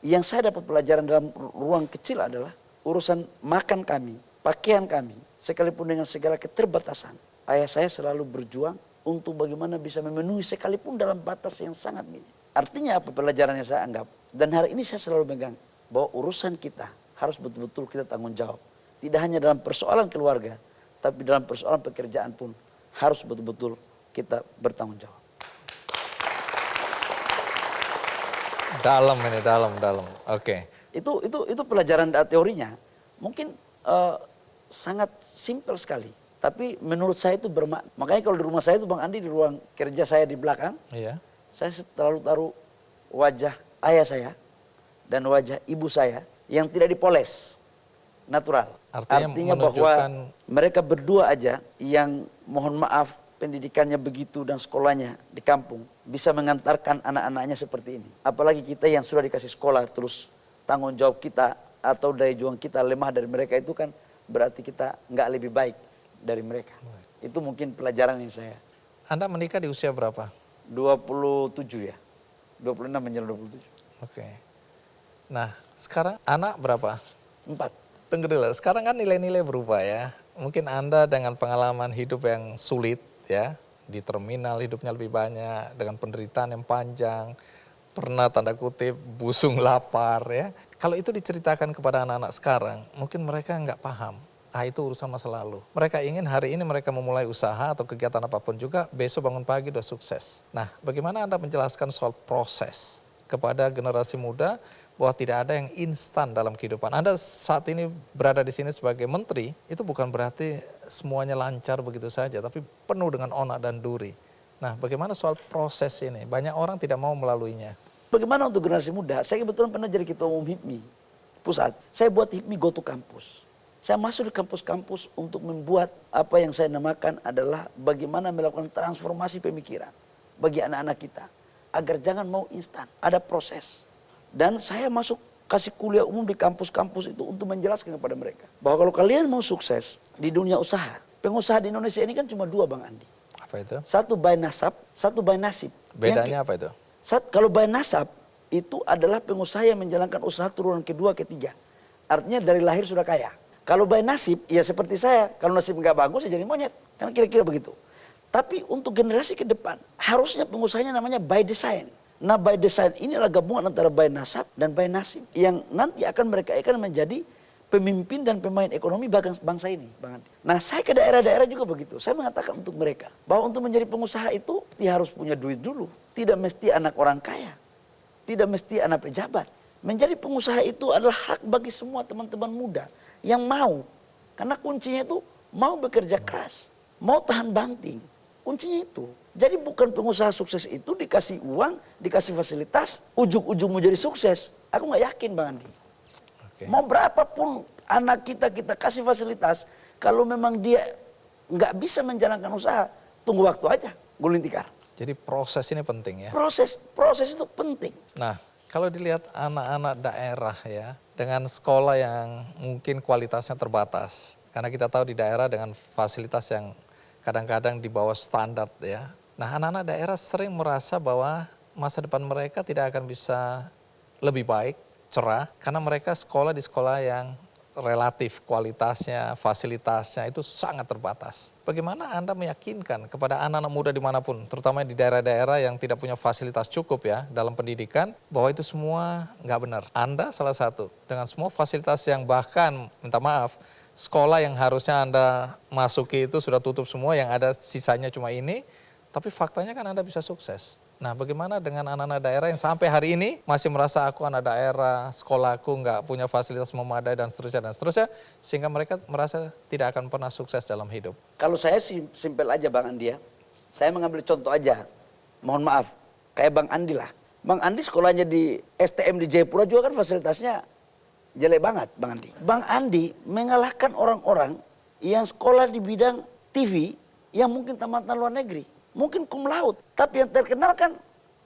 Yang saya dapat pelajaran dalam ruang kecil adalah urusan makan kami, pakaian kami, sekalipun dengan segala keterbatasan. Ayah saya selalu berjuang untuk bagaimana bisa memenuhi sekalipun dalam batas yang sangat minim. Artinya apa pelajaran yang saya anggap? Dan hari ini saya selalu pegang bahwa urusan kita harus betul-betul kita tanggung jawab. Tidak hanya dalam persoalan keluarga, tapi dalam persoalan pekerjaan pun harus betul-betul kita bertanggung jawab. Dalam ini, dalam. Oke. Itu pelajaran teorinya. Mungkin sangat simpel sekali. Tapi menurut saya itu bermakna. Makanya kalau di rumah saya itu Bang Andi, di ruang kerja saya di belakang, Iya. saya selalu taruh wajah ayah saya dan wajah ibu saya yang tidak dipoles, natural. Artinya bahwa menunjukkan- mereka berdua aja yang mohon maaf pendidikannya begitu dan sekolahnya di kampung bisa mengantarkan anak-anaknya seperti ini. Apalagi kita yang sudah dikasih sekolah terus tanggung jawab kita atau daya juang kita lemah dari mereka, itu kan berarti kita nggak lebih baik dari mereka. Itu mungkin pelajaran yang saya. Anda menikah di usia berapa? 27 ya. 26 menjelang 27. Oke. Nah, sekarang anak berapa? 4. Tunggu dulu, sekarang kan nilai-nilai berubah ya. Mungkin Anda dengan pengalaman hidup yang sulit ya, di terminal hidupnya lebih banyak, dengan penderitaan yang panjang, pernah tanda kutip busung lapar ya. Kalau itu diceritakan kepada anak-anak sekarang, mungkin mereka nggak paham. Itu urusan masa lalu. Mereka ingin hari ini mereka memulai usaha atau kegiatan apapun juga, besok bangun pagi udah sukses. Nah, bagaimana Anda menjelaskan soal proses kepada generasi muda bahwa tidak ada yang instan dalam kehidupan. Anda saat ini berada di sini sebagai menteri, itu bukan berarti semuanya lancar begitu saja, tapi penuh dengan onak dan duri. Nah, bagaimana soal proses ini? Banyak orang tidak mau melaluinya. Bagaimana untuk generasi muda? Saya kebetulan pernah jadi ketua umum HIPMI pusat. Saya buat HIPMI Go to Campus. Saya masuk di kampus-kampus untuk membuat apa yang saya namakan adalah bagaimana melakukan transformasi pemikiran bagi anak-anak kita. Agar jangan mau instan, ada proses. Dan saya masuk kasih kuliah umum di kampus-kampus itu untuk menjelaskan kepada mereka. Bahwa kalau kalian mau sukses di dunia usaha, pengusaha di Indonesia ini kan cuma 2 Bang Andi. Apa itu? Satu by nasab, satu by nasib. Bedanya apa itu? Kalau by nasab itu adalah pengusaha yang menjalankan usaha turunan kedua, ketiga. Artinya dari lahir sudah kaya. Kalau by nasib, ya seperti saya, kalau nasib nggak bagus ya jadi monyet. Kan kira-kira begitu. Tapi untuk generasi ke depan, harusnya pengusahanya namanya by design. Nah, by design ini adalah gabungan antara by nasab dan by nasib. Yang nanti akan mereka akan menjadi pemimpin dan pemain ekonomi bangsa ini, Bang Andi. Nah, saya ke daerah-daerah juga begitu. Saya mengatakan untuk mereka, bahwa untuk menjadi pengusaha itu, dia harus punya duit dulu. Tidak mesti anak orang kaya. Tidak mesti anak pejabat. Menjadi pengusaha itu adalah hak bagi semua teman-teman muda yang mau. Karena kuncinya itu mau bekerja keras, mau tahan banting. Kuncinya itu. Jadi bukan pengusaha sukses itu dikasih uang, dikasih fasilitas, ujung-ujung mau jadi sukses. Aku nggak yakin Bang Andi. Oke. Mau berapapun anak kita kasih fasilitas, kalau memang dia nggak bisa menjalankan usaha, tunggu waktu aja, gulung tikar. Jadi proses ini penting ya. Proses itu penting. Nah, kalau dilihat anak-anak daerah ya, dengan sekolah yang mungkin kualitasnya terbatas. Karena kita tahu di daerah dengan fasilitas yang kadang-kadang di bawah standar ya. Nah, anak-anak daerah sering merasa bahwa masa depan mereka tidak akan bisa lebih baik, cerah, karena mereka sekolah di sekolah yang relatif kualitasnya, fasilitasnya itu sangat terbatas. Bagaimana Anda meyakinkan kepada anak-anak muda dimanapun, terutama di daerah-daerah yang tidak punya fasilitas cukup ya dalam pendidikan, bahwa itu semua nggak benar. Anda salah satu, dengan semua fasilitas yang bahkan, minta maaf, sekolah yang harusnya Anda masuki itu sudah tutup semua, yang ada sisanya cuma ini, tapi faktanya kan Anda bisa sukses. Nah, bagaimana dengan anak-anak daerah yang sampai hari ini masih merasa aku anak daerah, sekolahku nggak punya fasilitas memadai dan seterusnya, sehingga mereka merasa tidak akan pernah sukses dalam hidup. Kalau saya sih simpel aja Bang Andi ya. Saya mengambil contoh aja. Mohon maaf, kayak Bang Andi lah. Bang Andi sekolahnya di STM di Jayapura juga kan fasilitasnya jelek banget Bang Andi. Bang Andi mengalahkan orang-orang yang sekolah di bidang TV yang mungkin tamatan luar negeri. Mungkin cum laude, tapi yang terkenal kan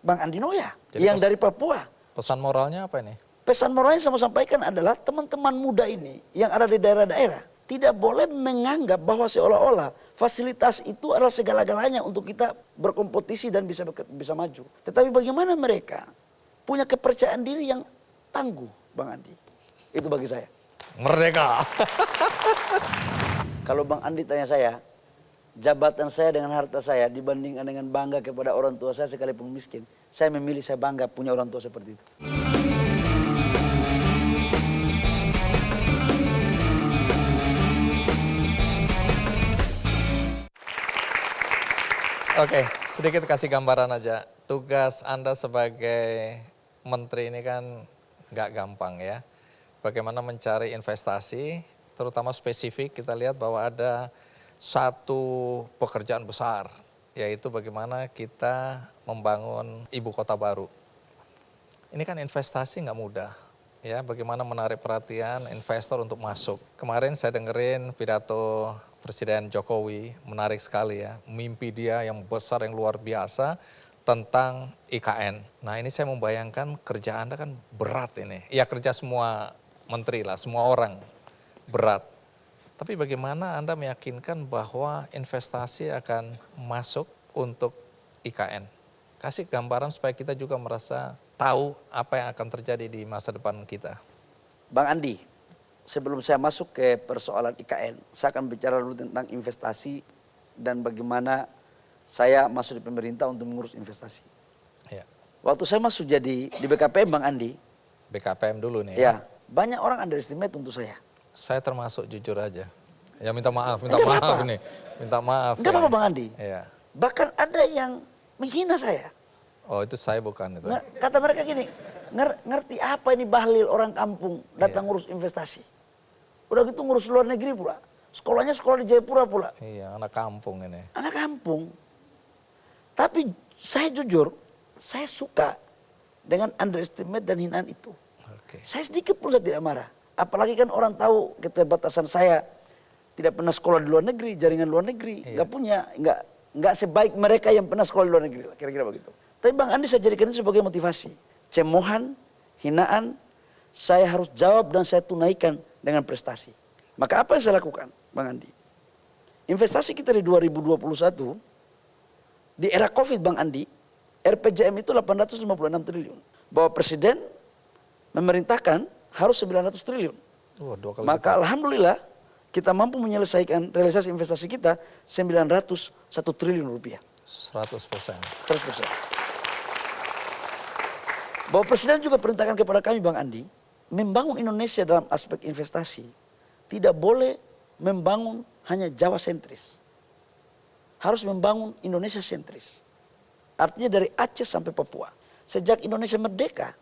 Bang Andi Noya yang dari Papua. Pesan moralnya apa ini? Pesan moralnya saya mau sampaikan adalah teman-teman muda ini yang ada di daerah-daerah tidak boleh menganggap bahwa seolah-olah fasilitas itu adalah segala-galanya untuk kita berkompetisi dan bisa maju. Tetapi bagaimana mereka punya kepercayaan diri yang tangguh, Bang Andi. Itu bagi saya. Merdeka. Kalau Bang Andi tanya saya, jabatan saya dengan harta saya dibandingkan dengan bangga kepada orang tua saya sekalipun miskin, saya memilih saya bangga punya orang tua seperti itu. Oke, sedikit kasih gambaran aja. Tugas Anda sebagai menteri ini kan nggak gampang ya. Bagaimana mencari investasi, terutama spesifik kita lihat bahwa ada satu pekerjaan besar, yaitu bagaimana kita membangun ibu kota baru. Ini kan investasi nggak mudah, ya. Bagaimana menarik perhatian investor untuk masuk. Kemarin saya dengerin pidato Presiden Jokowi, menarik sekali ya. Mimpi dia yang besar, yang luar biasa tentang IKN. Nah ini saya membayangkan kerja Anda kan berat ini. Ya kerja semua menteri lah, semua orang berat. Tapi bagaimana Anda meyakinkan bahwa investasi akan masuk untuk IKN? Kasih gambaran supaya kita juga merasa tahu apa yang akan terjadi di masa depan kita. Bang Andi, sebelum saya masuk ke persoalan IKN, saya akan bicara dulu tentang investasi dan bagaimana saya masuk di pemerintah untuk mengurus investasi. Ya. Waktu saya masuk jadi di BKPM Bang Andi. BKPM dulu nih. Ya, banyak orang underestimate untuk saya. Saya termasuk jujur aja. Ya minta maaf nih. Minta maaf. Enggak apa-apa Bang Andi. Iya. Bahkan ada yang menghina saya. Oh itu saya bukan itu. Kata mereka gini, ngerti apa ini Bahlil orang kampung datang ngurus investasi. Udah gitu ngurus luar negeri pula. Sekolahnya sekolah di Jayapura pula. Iya anak kampung ini. Anak kampung. Tapi saya jujur, saya suka dengan underestimate dan hinaan itu. Oke. Saya sedikit pun saya tidak marah. Apalagi kan orang tahu keterbatasan saya. Tidak pernah sekolah di luar negeri, jaringan luar negeri. Iya. Nggak sebaik mereka yang pernah sekolah di luar negeri. Kira-kira begitu. Tapi Bang Andi saya jadikan itu sebagai motivasi. Cemohan, hinaan, saya harus jawab dan saya tunaikan dengan prestasi. Maka apa yang saya lakukan Bang Andi? Investasi kita di 2021, di era Covid Bang Andi, RPJM itu 856 triliun. Bahwa Presiden memerintahkan harus 900 triliun. Dua kali Maka alhamdulillah kita mampu menyelesaikan realisasi investasi kita 901 triliun rupiah. 100%. 100%. Bahwa Presiden juga perintahkan kepada kami Bang Andi, membangun Indonesia dalam aspek investasi tidak boleh membangun hanya Jawa sentris. Harus membangun Indonesia sentris. Artinya dari Aceh sampai Papua. Sejak Indonesia merdeka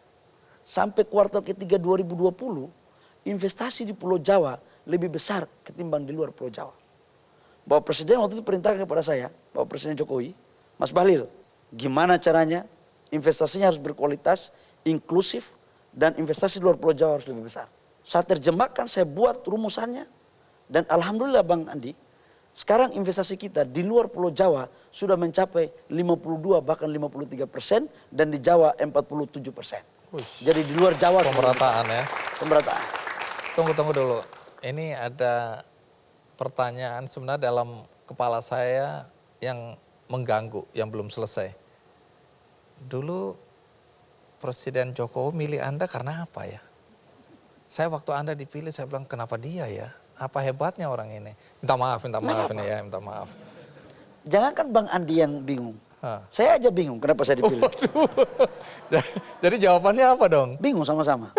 sampai kuartal ketiga 2020, investasi di Pulau Jawa lebih besar ketimbang di luar Pulau Jawa. Bahwa Presiden waktu itu perintahkan kepada saya, Bapak Presiden Jokowi, Mas Bahlil, gimana caranya investasinya harus berkualitas, inklusif, dan investasi di luar Pulau Jawa harus lebih besar. Saya terjemahkan, saya buat rumusannya, dan alhamdulillah Bang Andi, sekarang investasi kita di luar Pulau Jawa sudah mencapai 52 bahkan 53% dan di Jawa 47%. Jadi di luar Jawa Pemerataan ya. Pemerataan. Tunggu dulu. Ini ada pertanyaan sebenarnya dalam kepala saya yang mengganggu, yang belum selesai. Dulu Presiden Jokowi milih Anda karena apa ya? Saya waktu Anda dipilih saya bilang kenapa dia ya? Apa hebatnya orang ini? Minta maaf ini ya, minta maaf. Jangankan Bang Andi yang bingung. Saya aja bingung kenapa saya dipilih. Jadi jawabannya apa dong? Bingung sama-sama.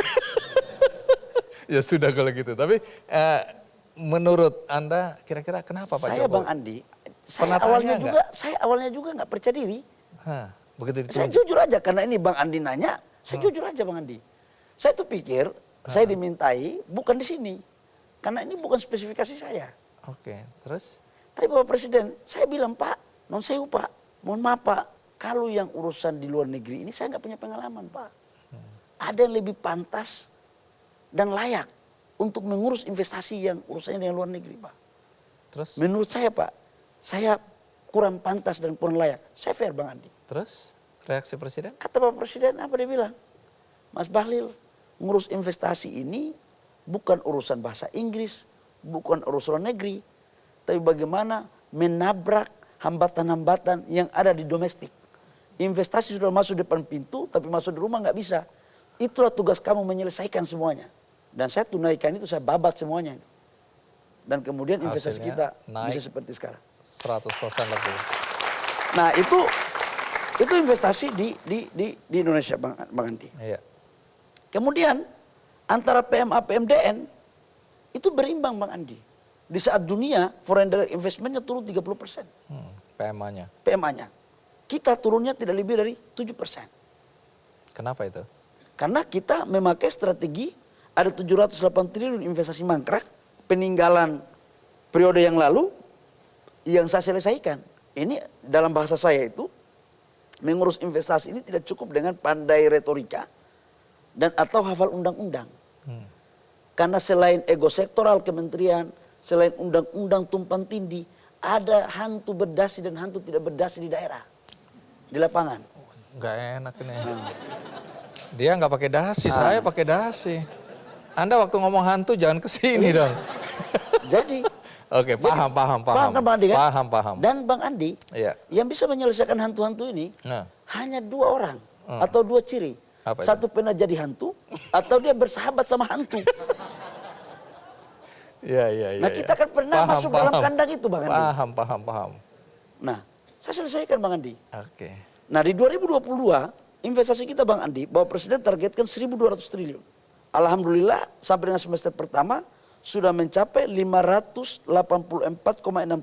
Ya sudah kalau gitu. Tapi menurut Anda kira-kira kenapa Pak Saya Jokowi? Bang Andi, saya awalnya juga nggak percaya diri. Begitu Saya ditunjuk. jujur aja, karena ini Bang Andi nanya, saya jujur aja Bang Andi. Saya tuh pikir, saya dimintai bukan di sini. Karena ini bukan spesifikasi saya. Oke, terus? Tapi Bapak Presiden, saya bilang, Pak, non sewu Pak, mohon maaf Pak, kalau yang urusan di luar negeri ini saya nggak punya pengalaman Pak. Ada yang lebih pantas dan layak untuk mengurus investasi yang urusannya dengan luar negeri Pak. Terus? Menurut saya Pak, saya kurang pantas dan kurang layak. Saya fair Bang Andi. Terus? Reaksi Presiden? Kata Bapak Presiden apa dia bilang? Mas Bahlil, ngurus investasi ini bukan urusan bahasa Inggris, bukan urusan luar negeri, tapi bagaimana menabrak hambatan-hambatan yang ada di domestik. Investasi sudah masuk depan pintu, tapi masuk di rumah nggak bisa. Itulah tugas kamu menyelesaikan semuanya. Dan saya tunaikan itu, saya babat semuanya itu. Dan kemudian investasi Hasilnya kita naik bisa seperti sekarang. 100% lebih. Nah itu investasi di Indonesia Bang Andi. Iya. Kemudian antara PMA PMDN itu berimbang Bang Andi. Di saat dunia foreign direct investmentnya turun 30%. PMA-nya. PMA-nya. Kita turunnya tidak lebih dari 7%. Kenapa itu? Karena kita memakai strategi ada 708 triliun investasi mangkrak peninggalan periode yang lalu yang saya selesaikan. Ini dalam bahasa saya itu mengurus investasi ini tidak cukup dengan pandai retorika dan atau hafal undang-undang. Karena selain ego sektoral kementerian, selain undang-undang tumpang tindih, ada hantu berdasi dan hantu tidak berdasi di daerah, di lapangan. Nggak enak ini. Dia nggak pakai dasi, saya pakai dasi. Anda waktu ngomong hantu jangan ke sini dong. Jadi, Oke, paham. paham kan Bang Andi kan? Paham. Dan Bang Andi, Iya. yang bisa menyelesaikan hantu-hantu ini Nah. hanya 2 orang atau 2 ciri. Apa itu? Satu pernah jadi hantu atau dia bersahabat sama hantu. Iya. Nah kita kan pernah masuk dalam kandang itu Bang Andi. Paham. Nah saya selesaikan Bang Andi. Oke. Nah di 2022 investasi kita Bang Andi, Bapak Presiden targetkan 1.200 triliun. Alhamdulillah sampai dengan semester pertama sudah mencapai 584,6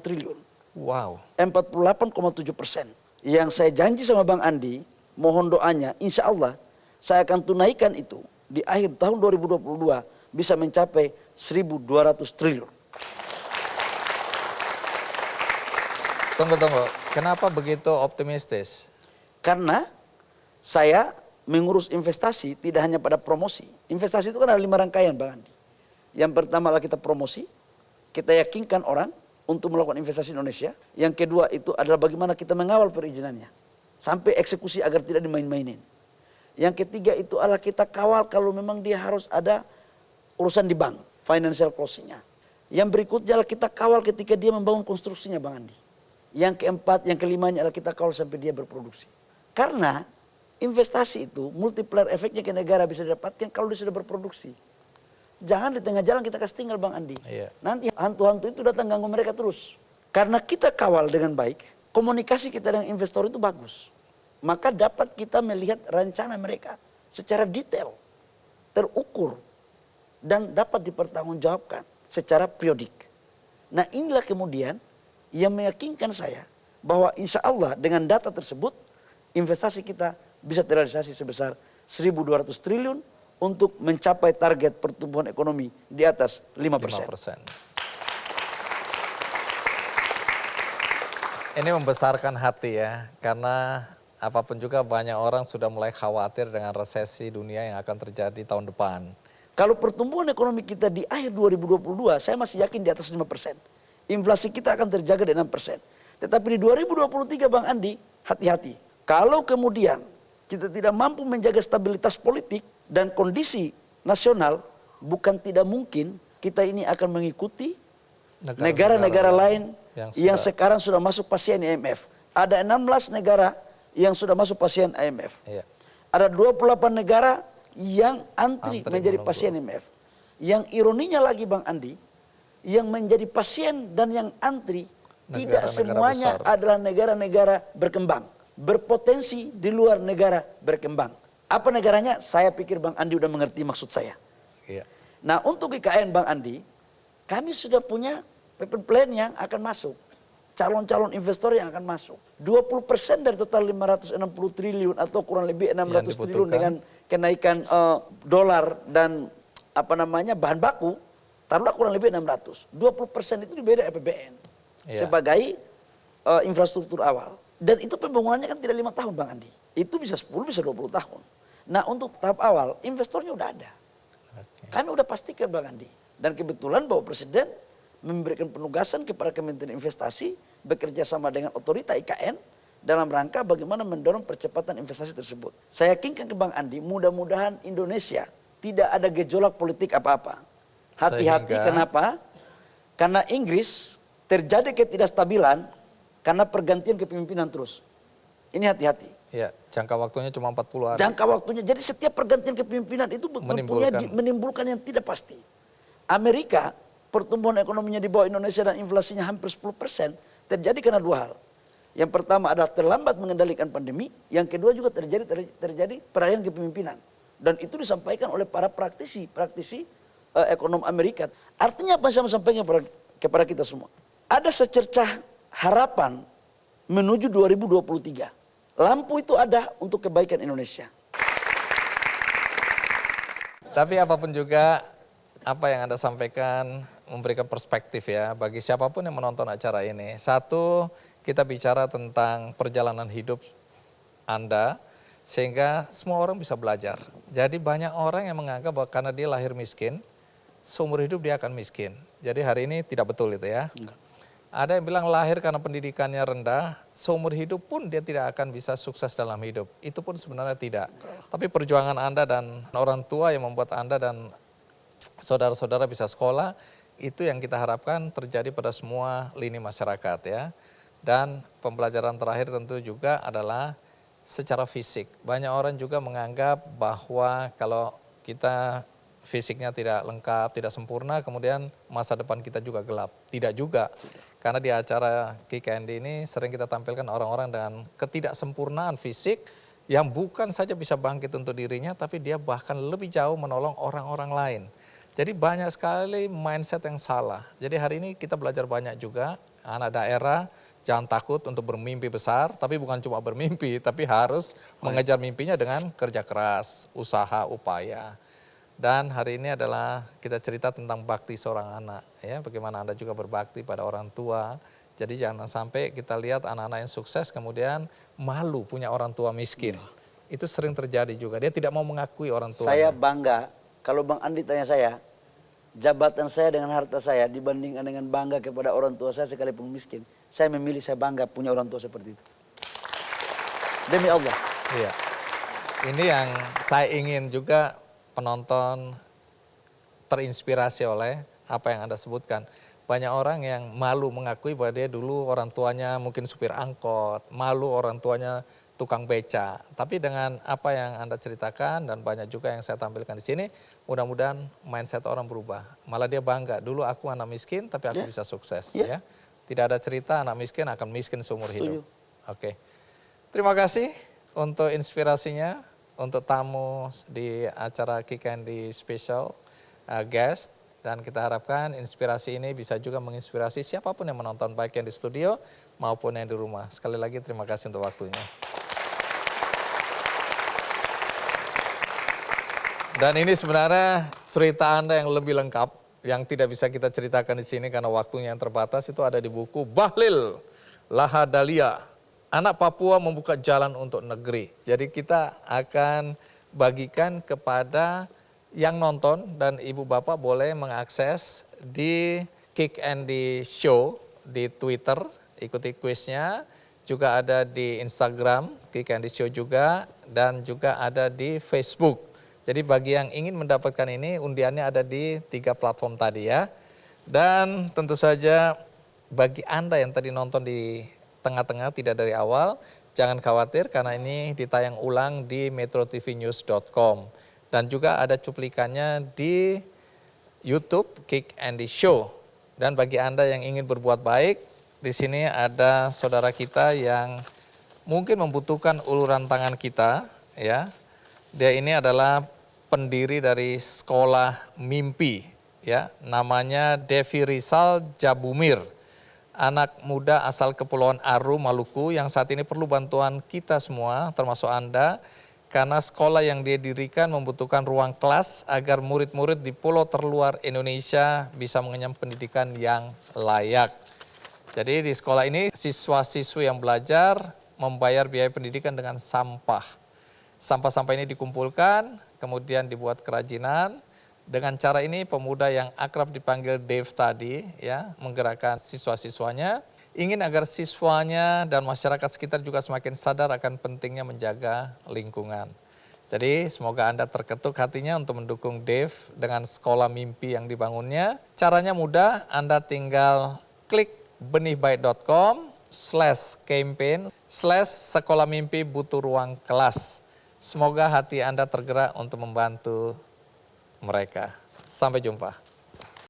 triliun. Wow. 48,7%. Yang saya janji sama Bang Andi, mohon doanya, insya Allah saya akan tunaikan itu di akhir tahun 2022 bisa mencapai 1.200 triliun. Tunggu. Kenapa begitu optimistis? Karena saya mengurus investasi tidak hanya pada promosi. Investasi itu kan ada 5 rangkaian Bang Andi. Yang pertama adalah kita promosi, kita yakinkan orang untuk melakukan investasi di Indonesia. Yang kedua itu adalah bagaimana kita mengawal perizinannya. Sampai eksekusi agar tidak dimain-mainin. Yang ketiga itu adalah kita kawal kalau memang dia harus ada urusan di bank, financial closing-nya. Yang berikutnya adalah kita kawal ketika dia membangun konstruksinya Bang Andi. Yang keempat, yang kelimanya adalah kita kawal sampai dia berproduksi. Karena investasi itu multiplier efeknya ke negara bisa didapatkan kalau dia sudah berproduksi. Jangan di tengah jalan kita kasih tinggal Bang Andi. Iya. Nanti hantu-hantu itu datang ganggu mereka terus. Karena kita kawal dengan baik, komunikasi kita dengan investor itu bagus. Maka dapat kita melihat rencana mereka secara detail, terukur, dan dapat dipertanggungjawabkan secara periodik. Nah inilah kemudian yang meyakinkan saya bahwa insya Allah dengan data tersebut investasi kita bisa terrealisasi sebesar 1.200 triliun untuk mencapai target pertumbuhan ekonomi di atas 5%. 5%. Ini membesarkan hati ya, karena apapun juga banyak orang sudah mulai khawatir dengan resesi dunia yang akan terjadi tahun depan. Kalau pertumbuhan ekonomi kita di akhir 2022, saya masih yakin di atas 5%. Inflasi kita akan terjaga di 6%. Tetapi di 2023 Bang Andi, hati-hati. Kalau kemudian kita tidak mampu menjaga stabilitas politik dan kondisi nasional, bukan tidak mungkin kita ini akan mengikuti negara-negara lain yang sekarang sudah masuk pasien IMF. Ada 16 negara yang sudah masuk pasien IMF. Iya. Ada 28 negara yang antri menjadi menunggu. pasien IMF. Yang ironinya lagi Bang Andi, yang menjadi pasien dan yang antri tidak semuanya besar. adalah negara-negara berkembang. Berpotensi di luar negara berkembang. Apa negaranya? Saya pikir Bang Andi udah mengerti maksud saya. Iya. Nah untuk IKN Bang Andi, kami sudah punya payment plan yang akan masuk. calon-calon investor yang akan masuk. 20% dari total 560 triliun atau kurang lebih 600 triliun dengan kenaikan dolar dan bahan baku, taruhlah kurang lebih 600. 20% itu diberi APBN sebagai infrastruktur awal. Dan itu pembangunannya kan tidak 5 tahun Bang Andi. Itu bisa 10, bisa 20 tahun. Nah untuk tahap awal investornya udah ada. Kami udah pastikan Bang Andi. Dan kebetulan bahwa Presiden memberikan penugasan kepada Kementerian Investasi bekerja sama dengan otorita IKN dalam rangka bagaimana mendorong percepatan investasi tersebut. Saya yakinkan ke Bang Andi, mudah-mudahan Indonesia tidak ada gejolak politik apa-apa. Hati-hati, kenapa? Karena Inggris terjadi ketidakstabilan karena pergantian kepemimpinan terus. Ini hati-hati. Ya, jangka waktunya cuma 40 hari. Jangka waktunya, jadi setiap pergantian kepemimpinan itu menimbulkan yang tidak pasti. Amerika, pertumbuhan ekonominya di bawah Indonesia dan inflasinya hampir 10%, terjadi karena 2 hal. Yang pertama adalah terlambat mengendalikan pandemi, yang kedua juga terjadi peralihan kepemimpinan. Dan itu disampaikan oleh para praktisi ekonom Amerika. Artinya apa yang saya sampaikan kepada kita semua? Ada secercah harapan menuju 2023. Lampu itu ada untuk kebaikan Indonesia. Tapi apapun juga apa yang Anda sampaikan memberikan perspektif ya bagi siapapun yang menonton acara ini. Satu, kita bicara tentang perjalanan hidup Anda sehingga semua orang bisa belajar. Jadi banyak orang yang menganggap bahwa karena dia lahir miskin, seumur hidup dia akan miskin. Jadi hari ini tidak betul itu ya. Ada yang bilang lahir karena pendidikannya rendah, seumur hidup pun dia tidak akan bisa sukses dalam hidup. Itu pun sebenarnya tidak. Tapi perjuangan Anda dan orang tua yang membuat Anda dan saudara-saudara bisa sekolah, itu yang kita harapkan terjadi pada semua lini masyarakat ya. Dan pembelajaran terakhir tentu juga adalah secara fisik. Banyak orang juga menganggap bahwa kalau kita fisiknya tidak lengkap, tidak sempurna, kemudian masa depan kita juga gelap. Tidak juga. Karena di acara KKND ini sering kita tampilkan orang-orang dengan ketidaksempurnaan fisik yang bukan saja bisa bangkit untuk dirinya, tapi dia bahkan lebih jauh menolong orang-orang lain. Jadi banyak sekali mindset yang salah. Jadi hari ini kita belajar banyak juga, anak daerah jangan takut untuk bermimpi besar, tapi bukan cuma bermimpi, tapi harus mengejar mimpinya dengan kerja keras, usaha, upaya. Dan hari ini adalah kita cerita tentang bakti seorang anak, ya, bagaimana Anda juga berbakti pada orang tua. Jadi jangan sampai kita lihat anak-anak yang sukses kemudian malu punya orang tua miskin. Itu sering terjadi juga, dia tidak mau mengakui orang tuanya. Saya bangga. Kalau Bang Andi tanya saya, jabatan saya dengan harta saya dibandingkan dengan bangga kepada orang tua saya sekalipun miskin, saya memilih saya bangga punya orang tua seperti itu. Demi Allah. Iya. Ini yang saya ingin juga penonton terinspirasi oleh apa yang Anda sebutkan. Banyak orang yang malu mengakui bahwa dia dulu orang tuanya mungkin supir angkot, malu orang tuanya tukang beca. Tapi dengan apa yang Anda ceritakan dan banyak juga yang saya tampilkan di sini, mudah-mudahan mindset orang berubah. Malah dia bangga, dulu aku anak miskin tapi aku bisa sukses. Ya. Tidak ada cerita anak miskin akan miskin seumur hidup. Oke. Terima kasih untuk inspirasinya, untuk tamu di acara KKND Special Guest. Dan kita harapkan inspirasi ini bisa juga menginspirasi siapapun yang menonton, baik yang di studio maupun yang di rumah. Sekali lagi terima kasih untuk waktunya. Dan ini sebenarnya cerita Anda yang lebih lengkap, yang tidak bisa kita ceritakan di sini karena waktunya yang terbatas, itu ada di buku Bahlil Lahadalia, Anak Papua Membuka Jalan untuk Negeri. Jadi kita akan bagikan kepada yang nonton dan ibu bapak boleh mengakses di KKND Show di Twitter, ikuti kuisnya, juga ada di Instagram KKND Show juga, dan juga ada di Facebook. Jadi bagi yang ingin mendapatkan ini, undiannya ada di 3 platform tadi ya. Dan tentu saja bagi Anda yang tadi nonton di tengah-tengah tidak dari awal, jangan khawatir karena ini ditayang ulang di metrotvnews.com. Dan juga ada cuplikannya di YouTube KKND Show. Dan bagi Anda yang ingin berbuat baik, di sini ada saudara kita yang mungkin membutuhkan uluran tangan kita, ya. Dia ini adalah pendiri dari Sekolah Mimpi, ya. Namanya Devi Rizal Jabumir. anak muda asal Kepulauan Aru, Maluku yang saat ini perlu bantuan kita semua, termasuk Anda, karena sekolah yang dia dirikan membutuhkan ruang kelas agar murid-murid di pulau terluar Indonesia bisa mengenyam pendidikan yang layak. Jadi di sekolah ini siswa-siswi yang belajar membayar biaya pendidikan dengan sampah. Sampah-sampah ini dikumpulkan, kemudian dibuat kerajinan. Dengan cara ini pemuda yang akrab dipanggil Dave tadi ya menggerakkan siswa-siswanya ingin agar siswanya dan masyarakat sekitar juga semakin sadar akan pentingnya menjaga lingkungan. Jadi semoga Anda terketuk hatinya untuk mendukung Dave dengan sekolah mimpi yang dibangunnya. Caranya mudah, Anda tinggal klik benihbaik.com/campaign/sekolah mimpi butuh ruang kelas. Semoga hati Anda tergerak untuk membantu mereka. Sampai jumpa.